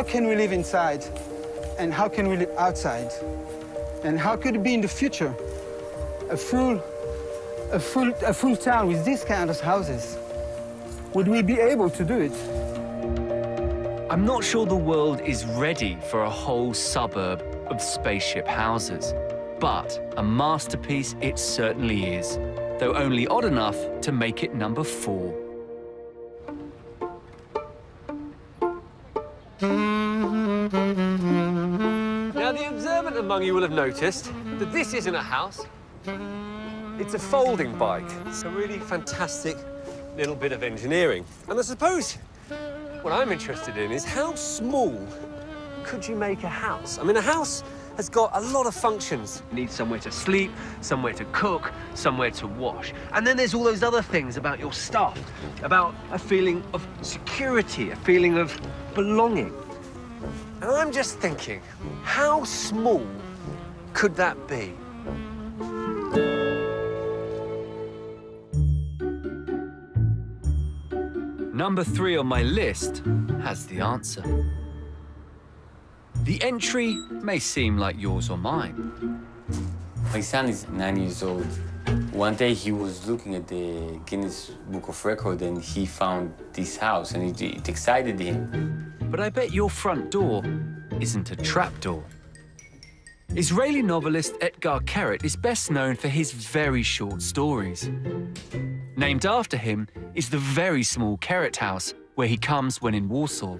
can we live inside and how can we live outside and how could it be in the future a full town with these kind of houses. Would we be able to do it? I'm not sure the world is ready for a whole suburb of spaceship houses, But a masterpiece it certainly is, though only odd enough to make it number 4. Now, the observant among you will have noticed that this isn't a house. It's a folding bike. It's a really fantastic little bit of engineering. And I suppose what I'm interested in is how small could you make a house? I mean, a house has got a lot of functions. You need somewhere to sleep, somewhere to cook, somewhere to wash. And then there's all those other things about your stuff, about a feeling of security, a feeling of belonging. And I'm just thinking, how small could that be? Number 3 on my list has the answer. The entry may seem like yours or mine. My son is 9 years old. One day he was looking at the Guinness Book of Records and he found this house and it excited him. But I bet your front door isn't a trapdoor. Israeli novelist Etgar Keret is best known for his very short stories. Named after him is the very small Keret house where he comes when in Warsaw.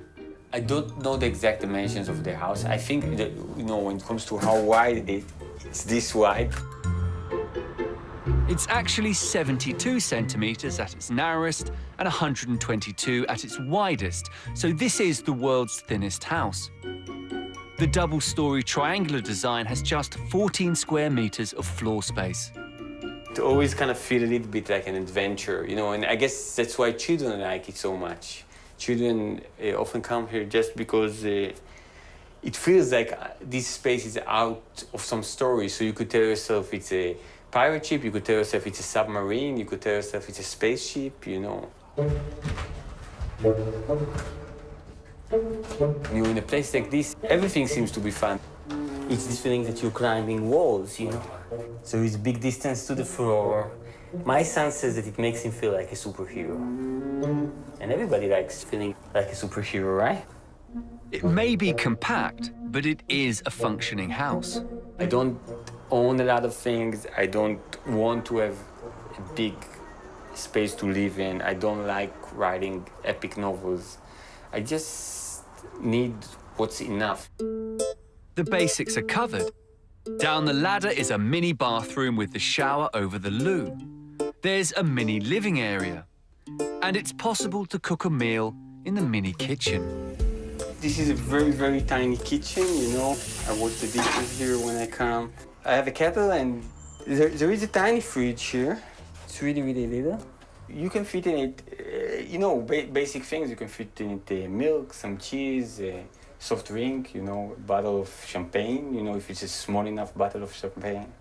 I don't know the exact dimensions of the house. I think that, when it comes to how wide it's this wide. It's actually 72 centimeters at its narrowest and 122 at its widest, so this is the world's thinnest house. The double-story triangular design has just 14 square meters of floor space. It always kind of feel a little bit like an adventure, and I guess that's why children like it so much. Children often come here just because it feels like this space is out of some story. So you could tell yourself it's a pirate ship, you could tell yourself it's a submarine, you could tell yourself it's a spaceship, In a place like this, everything seems to be fun. It's this feeling that you're climbing walls, So it's big distance to the floor. My son says that it makes him feel like a superhero. And everybody likes feeling like a superhero, right? It may be compact, but it is a functioning house. I don't own a lot of things. I don't want to have a big space to live in. I don't like writing epic novels. I just need what's enough. The basics are covered. Down the ladder is a mini bathroom with the shower over the loo. There's a mini living area. And it's possible to cook a meal in the mini kitchen. This is a very, very tiny kitchen, I wash the dishes here when I come. I have a kettle and there is a tiny fridge here. It's really, really little. You can fit in it, basic things. You can fit in it milk, some cheese, soft drink, a bottle of champagne, if it's a small enough bottle of champagne.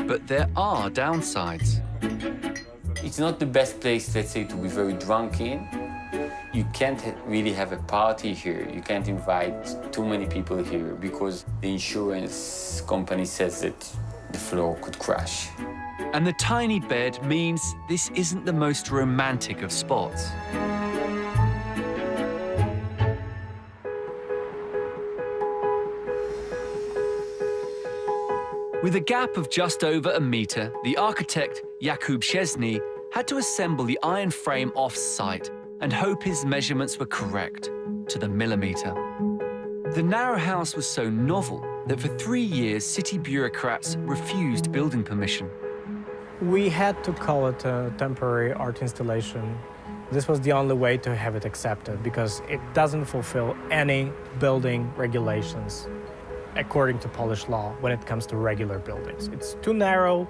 But there are downsides. It's not the best place, let's say, to be very drunk in. You can't really have a party here. You can't invite too many people here because the insurance company says that the floor could crash. And the tiny bed means this isn't the most romantic of spots. With a gap of just over a meter, the architect Jakub Szczesny had to assemble the iron frame off-site and hope his measurements were correct, to the millimeter. The narrow house was so novel that for 3 years, city bureaucrats refused building permission. We had to call it a temporary art installation. This was the only way to have it accepted because it doesn't fulfill any building regulations according to Polish law when it comes to regular buildings. It's too narrow,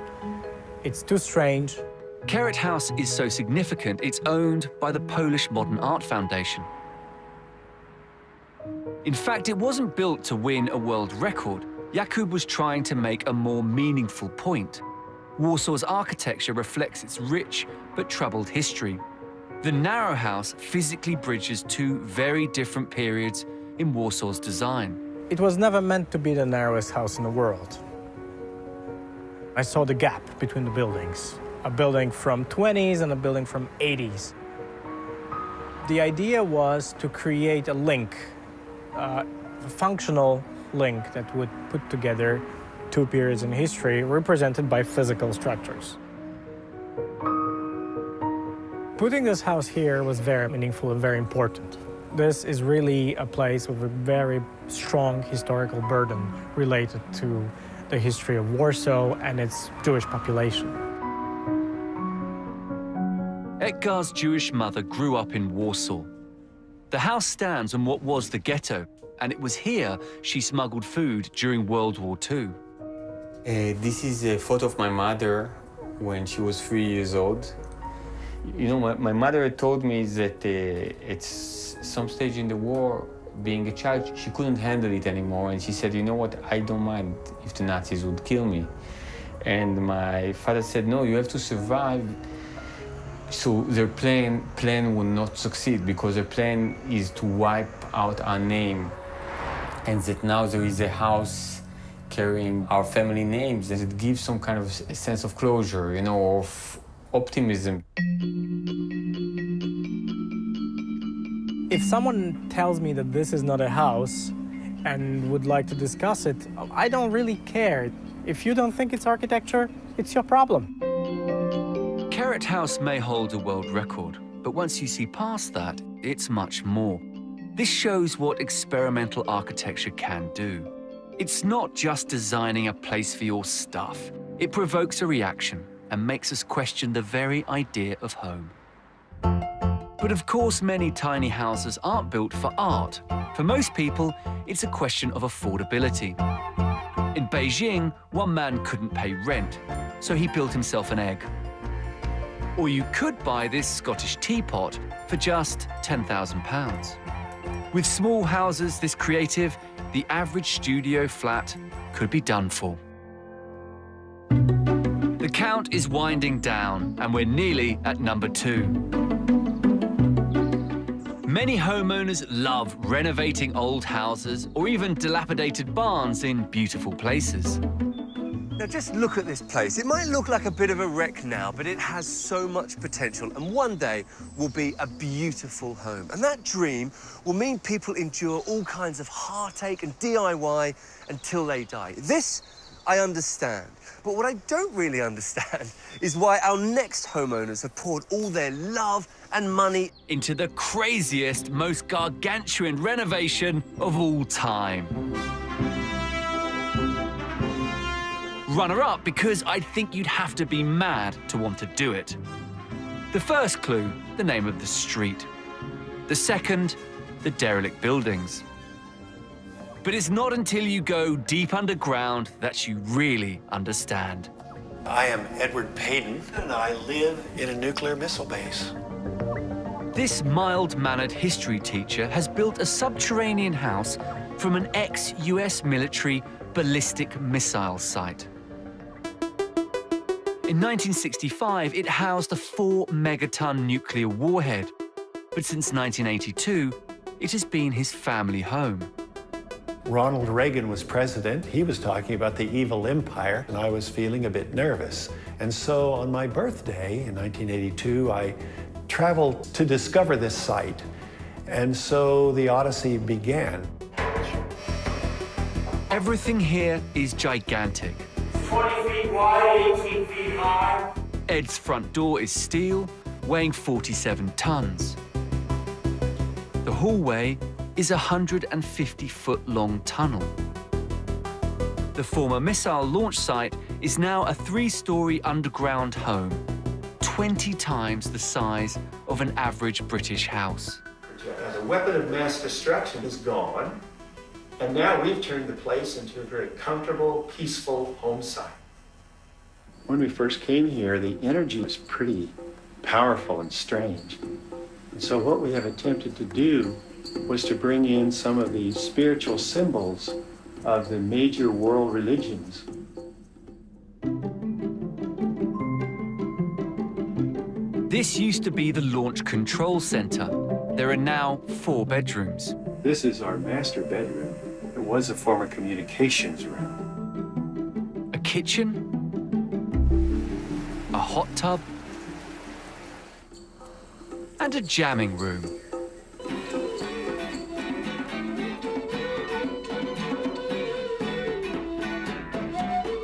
it's too strange. Keret House is so significant, it's owned by the Polish Modern Art Foundation. In fact, it wasn't built to win a world record. Jakub was trying to make a more meaningful point. Warsaw's architecture reflects its rich but troubled history. The narrow house physically bridges 2 very different periods in Warsaw's design. It was never meant to be the narrowest house in the world. I saw the gap between the buildings. A building from 20s and a building from 80s. The idea was to create a link, a functional link that would put together two periods in history represented by physical structures. Putting this house here was very meaningful and very important. This is really a place with a very strong historical burden related to the history of Warsaw and its Jewish population. Edgar's Jewish mother grew up in Warsaw. The house stands on what was the ghetto, and it was here she smuggled food during World War II. This is a photo of my mother when she was 3 years old. You know, my mother told me that at some stage in the war, being a child, she couldn't handle it anymore. And she said, you know what, I don't mind if the Nazis would kill me. And my father said, no, you have to survive. So their plan will not succeed because their plan is to wipe out our name. And that now there is a house carrying our family names, and it gives some kind of a sense of closure, you know, of optimism. If someone tells me that this is not a house and would like to discuss it, I don't really care. If you don't think it's architecture, it's your problem. Carrot House may hold a world record, but once you see past that, it's much more. This shows what experimental architecture can do. It's not just designing a place for your stuff. It provokes a reaction and makes us question the very idea of home. But of course, many tiny houses aren't built for art. For most people, it's a question of affordability. In Beijing, one man couldn't pay rent, so he built himself an egg. Or you could buy this Scottish teapot for just £10,000. With small houses this creative, the average studio flat could be done for. The count is winding down, and we're nearly at number 2. Many homeowners love renovating old houses or even dilapidated barns in beautiful places. Now just look at this place. It might look like a bit of a wreck now, but it has so much potential and one day will be a beautiful home. And that dream will mean people endure all kinds of heartache and DIY until they die. This I understand. But what I don't really understand is why our next homeowners have poured all their love and money into the craziest, most gargantuan renovation of all time. Runner-up because I'd think you'd have to be mad to want to do it. The first clue, the name of the street. The second, the derelict buildings. But it's not until you go deep underground that you really understand. I am Edward Payton, and I live in a nuclear missile base. This mild-mannered history teacher has built a subterranean house from an ex-US military ballistic missile site. In 1965, it housed a 4-megaton nuclear warhead. But since 1982, it has been his family home. Ronald Reagan was president. He was talking about the evil empire, and I was feeling a bit nervous. And so on my birthday in 1982, I traveled to discover this site. And so the odyssey began. Everything here is gigantic. 20 feet wide, 18 feet high. Ed's front door is steel, weighing 47 tons. The hallway is a 150-foot-long tunnel. The former missile launch site is now a 3-story underground home, 20 times the size of an average British house. As a weapon of mass destruction is gone, and now we've turned the place into a very comfortable, peaceful home site. When we first came here, the energy was pretty powerful and strange. And so what we have attempted to do was to bring in some of the spiritual symbols of the major world religions. This used to be the Launch Control Center. There are now 4 bedrooms. This is our master bedroom. It was a former communications room. A kitchen, a hot tub, and a jamming room.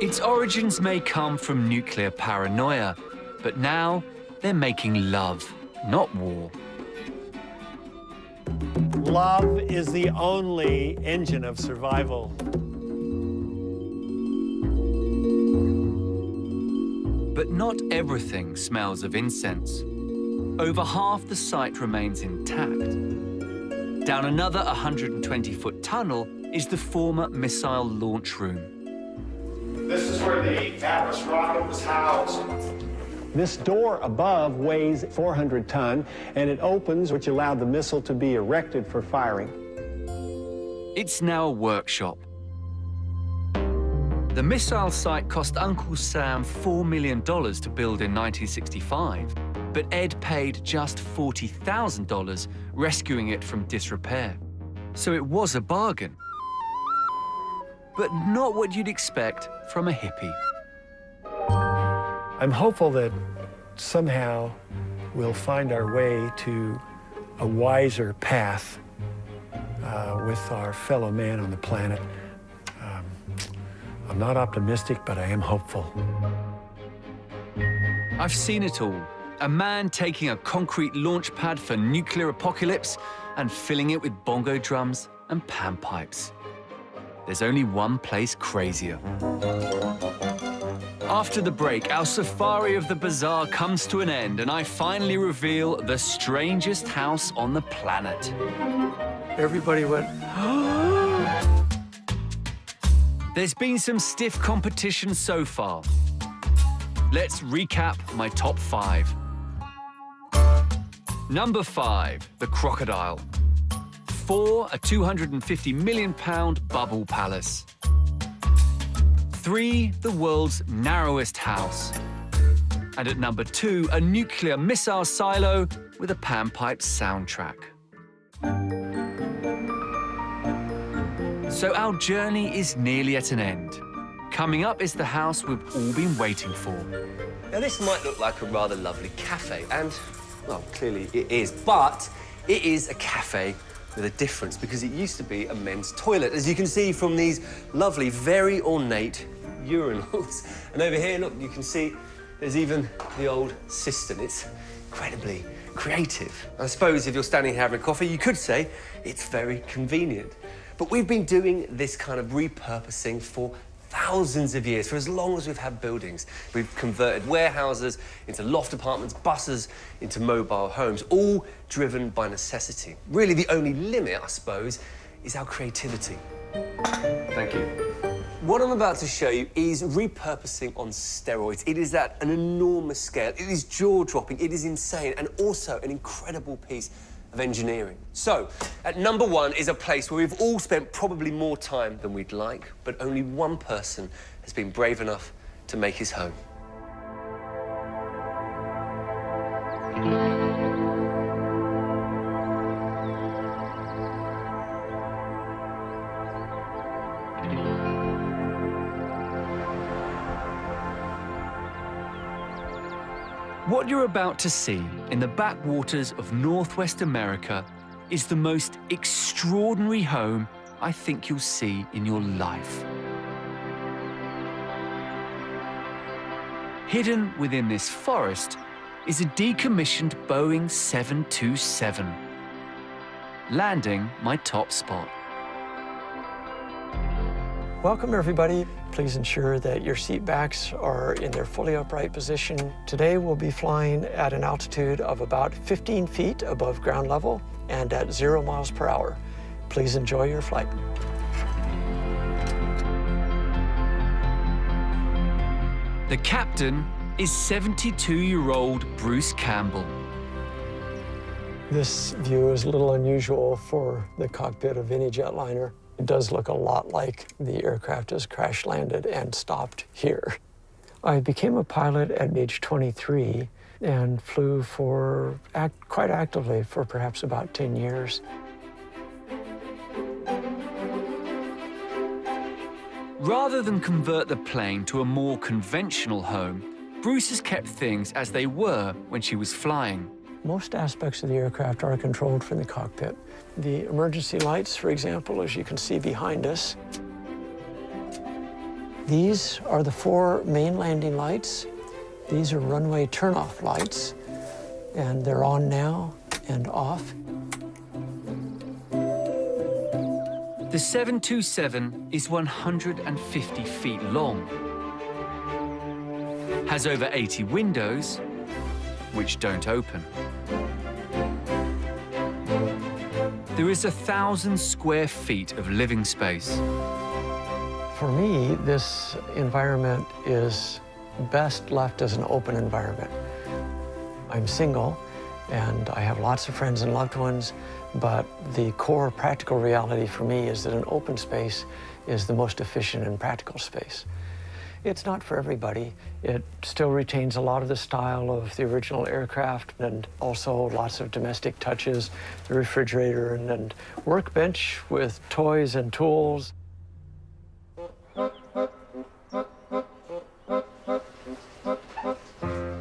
Its origins may come from nuclear paranoia, but now they're making love, not war. Love is the only engine of survival. But not everything smells of incense. Over half the site remains intact. Down another 120-foot tunnel is the former missile launch room. This is where the Atlas rocket was housed. This door above weighs 400 tons, and it opens, which allowed the missile to be erected for firing. It's now a workshop. The missile site cost Uncle Sam $4 million to build in 1965, but Ed paid just $40,000, rescuing it from disrepair. So it was a bargain. But not what you'd expect from a hippie. I'm hopeful that somehow we'll find our way to a wiser path with our fellow man on the planet. I'm not optimistic, but I am hopeful. I've seen it all. A man taking a concrete launch pad for nuclear apocalypse and filling it with bongo drums and panpipes. There's only one place crazier. After the break, our safari of the bizarre comes to an end, and I finally reveal the strangest house on the planet. Everybody went, There's been some stiff competition so far. Let's recap my top 5. Number 5, the Crocodile. 4, a £250 million bubble palace. 3, the world's narrowest house. And at number 2, a nuclear missile silo with a panpipe soundtrack. So our journey is nearly at an end. Coming up is the house we've all been waiting for. Now, this might look like a rather lovely cafe, and, well, clearly it is, but it is a cafe with a difference, because it used to be a men's toilet, as you can see from these lovely, very ornate urinals. And over here, look, you can see there's even the old cistern. It's incredibly creative. I suppose if you're standing here having a coffee, you could say it's very convenient. But we've been doing this kind of repurposing for thousands of years, for as long as we've had buildings. We've converted warehouses into loft apartments, buses into mobile homes, all driven by necessity. Really, the only limit, I suppose, is our creativity. Thank you. What I'm about to show you is repurposing on steroids. It is at an enormous scale. It is jaw-dropping, it is insane, and also an incredible piece of engineering. So, at number 1 is a place where we've all spent probably more time than we'd like, but only one person has been brave enough to make his home. What you're about to see in the backwaters of Northwest America is the most extraordinary home I think you'll see in your life. Hidden within this forest is a decommissioned Boeing 727, landing my top spot. Welcome, everybody. Please ensure that your seat backs are in their fully upright position. Today, we'll be flying at an altitude of about 15 feet above ground level and at 0 miles per hour. Please enjoy your flight. The captain is 72-year-old Bruce Campbell. This view is a little unusual for the cockpit of any jetliner. It does look a lot like the aircraft has crash landed and stopped here. I became a pilot at age 23 and flew for quite actively for perhaps about 10 years. Rather than convert the plane to a more conventional home, Bruce has kept things as they were when she was flying. Most aspects of the aircraft are controlled from the cockpit. The emergency lights, for example, as you can see behind us. These are the 4 main landing lights. These are runway turnoff lights, and they're on now and off. The 727 is 150 feet long, has over 80 windows, which don't open. There is 1,000 square feet of living space. For me, this environment is best left as an open environment. I'm single, and I have lots of friends and loved ones, but the core practical reality for me is that an open space is the most efficient and practical space. It's not for everybody. It still retains a lot of the style of the original aircraft, and also lots of domestic touches, the refrigerator and workbench with toys and tools.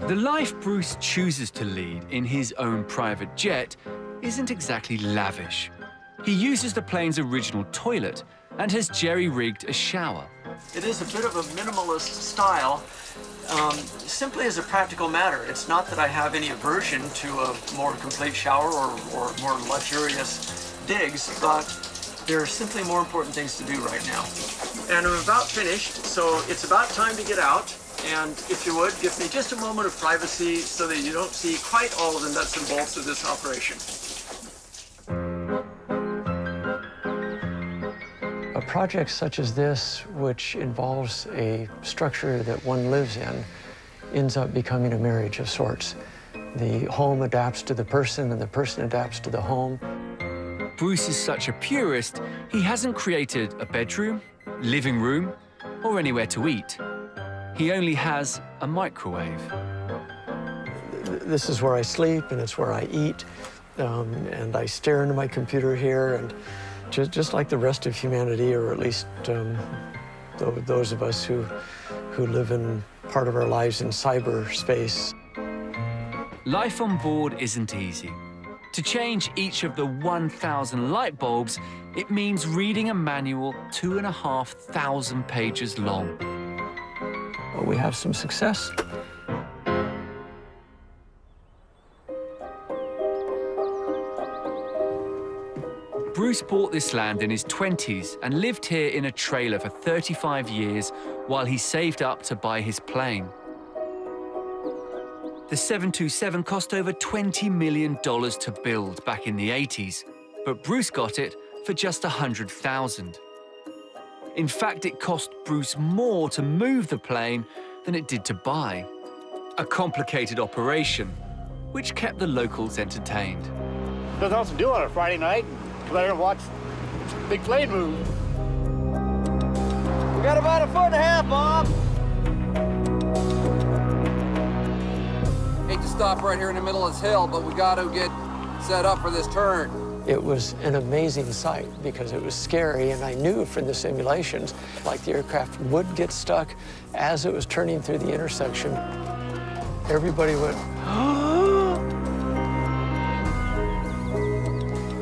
The life Bruce chooses to lead in his own private jet isn't exactly lavish. He uses the plane's original toilet and has jerry-rigged a shower. It is a bit of a minimalist style, simply as a practical matter. It's not that I have any aversion to a more complete shower or more luxurious digs, but there are simply more important things to do right now. And I'm about finished, so it's about time to get out. And if you would, give me just a moment of privacy so that you don't see quite all of the nuts and bolts of this operation. A project such as this, which involves a structure that one lives in, ends up becoming a marriage of sorts. The home adapts to the person, and the person adapts to the home. Bruce is such a purist, he hasn't created a bedroom, living room, or anywhere to eat. He only has a microwave. This is where I sleep, and it's where I eat, and I stare into my computer here, and just like the rest of humanity, or at least those of us who live in part of our lives in cyberspace. Life on board isn't easy. To change each of the 1,000 light bulbs, it means reading a manual 2,500 pages long. Well, we have some success. Bruce bought this land in his 20s and lived here in a trailer for 35 years while he saved up to buy his plane. The 727 cost over $20 million to build back in the 80s, but Bruce got it for just $100,000. In fact, it cost Bruce more to move the plane than it did to buy. A complicated operation, which kept the locals entertained. There's nothing to do on a Friday night. Come out here and watch the big plane move. We got about 1.5 feet, Bob. Hate to stop right here in the middle of this hill, but we got to get set up for this turn. It was an amazing sight because it was scary, and I knew from the simulations, like the aircraft would get stuck as it was turning through the intersection. Everybody went,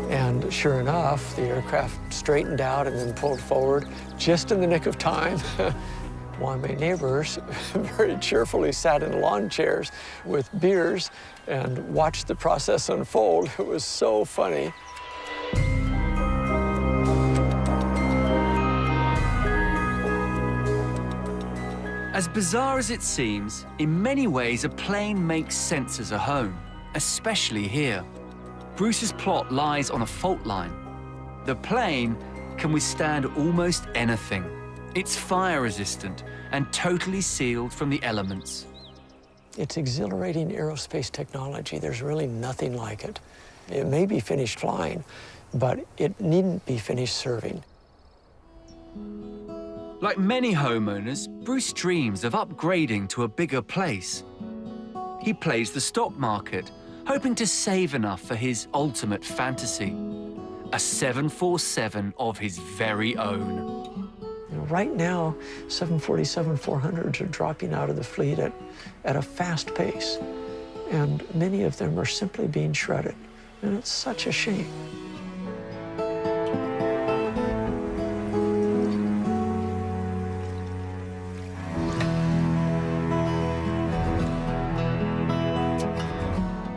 and sure enough, the aircraft straightened out and then pulled forward just in the nick of time. While my neighbors very cheerfully sat in lawn chairs with beers and watched the process unfold. It was so funny. As bizarre as it seems, in many ways a plane makes sense as a home, especially here. Bruce's plot lies on a fault line. The plane can withstand almost anything. It's fire-resistant and totally sealed from the elements. It's exhilarating aerospace technology. There's really nothing like it. It may be finished flying, but it needn't be finished serving. Like many homeowners, Bruce dreams of upgrading to a bigger place. He plays the stock market, hoping to save enough for his ultimate fantasy, a 747 of his very own. You know, right now, 747-400s are dropping out of the fleet at a fast pace, and many of them are simply being shredded, and it's such a shame.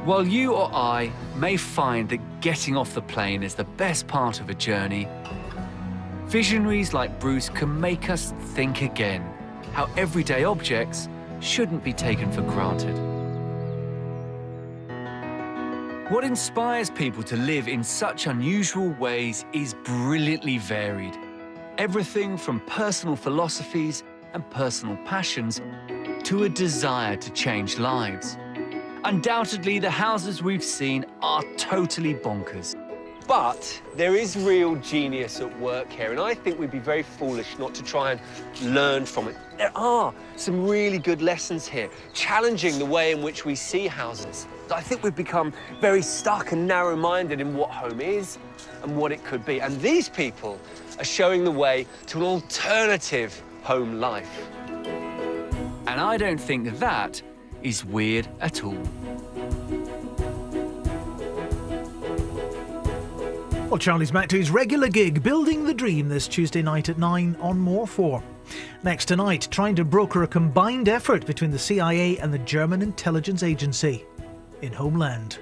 While you or I may find that getting off the plane is the best part of a journey, visionaries like Bruce can make us think again how everyday objects shouldn't be taken for granted. What inspires people to live in such unusual ways is brilliantly varied. Everything from personal philosophies and personal passions to a desire to change lives. Undoubtedly, the houses we've seen are totally bonkers. But there is real genius at work here, and I think we'd be very foolish not to try and learn from it. There are some really good lessons here, challenging the way in which we see houses. I think we've become very stuck and narrow-minded in what home is and what it could be. And these people are showing the way to an alternative home life. And I don't think that is weird at all. Well, Charlie's back to his regular gig, Building the Dream, this Tuesday night at 9 on More 4. Next tonight, trying to broker a combined effort between the CIA and the German intelligence agency in Homeland.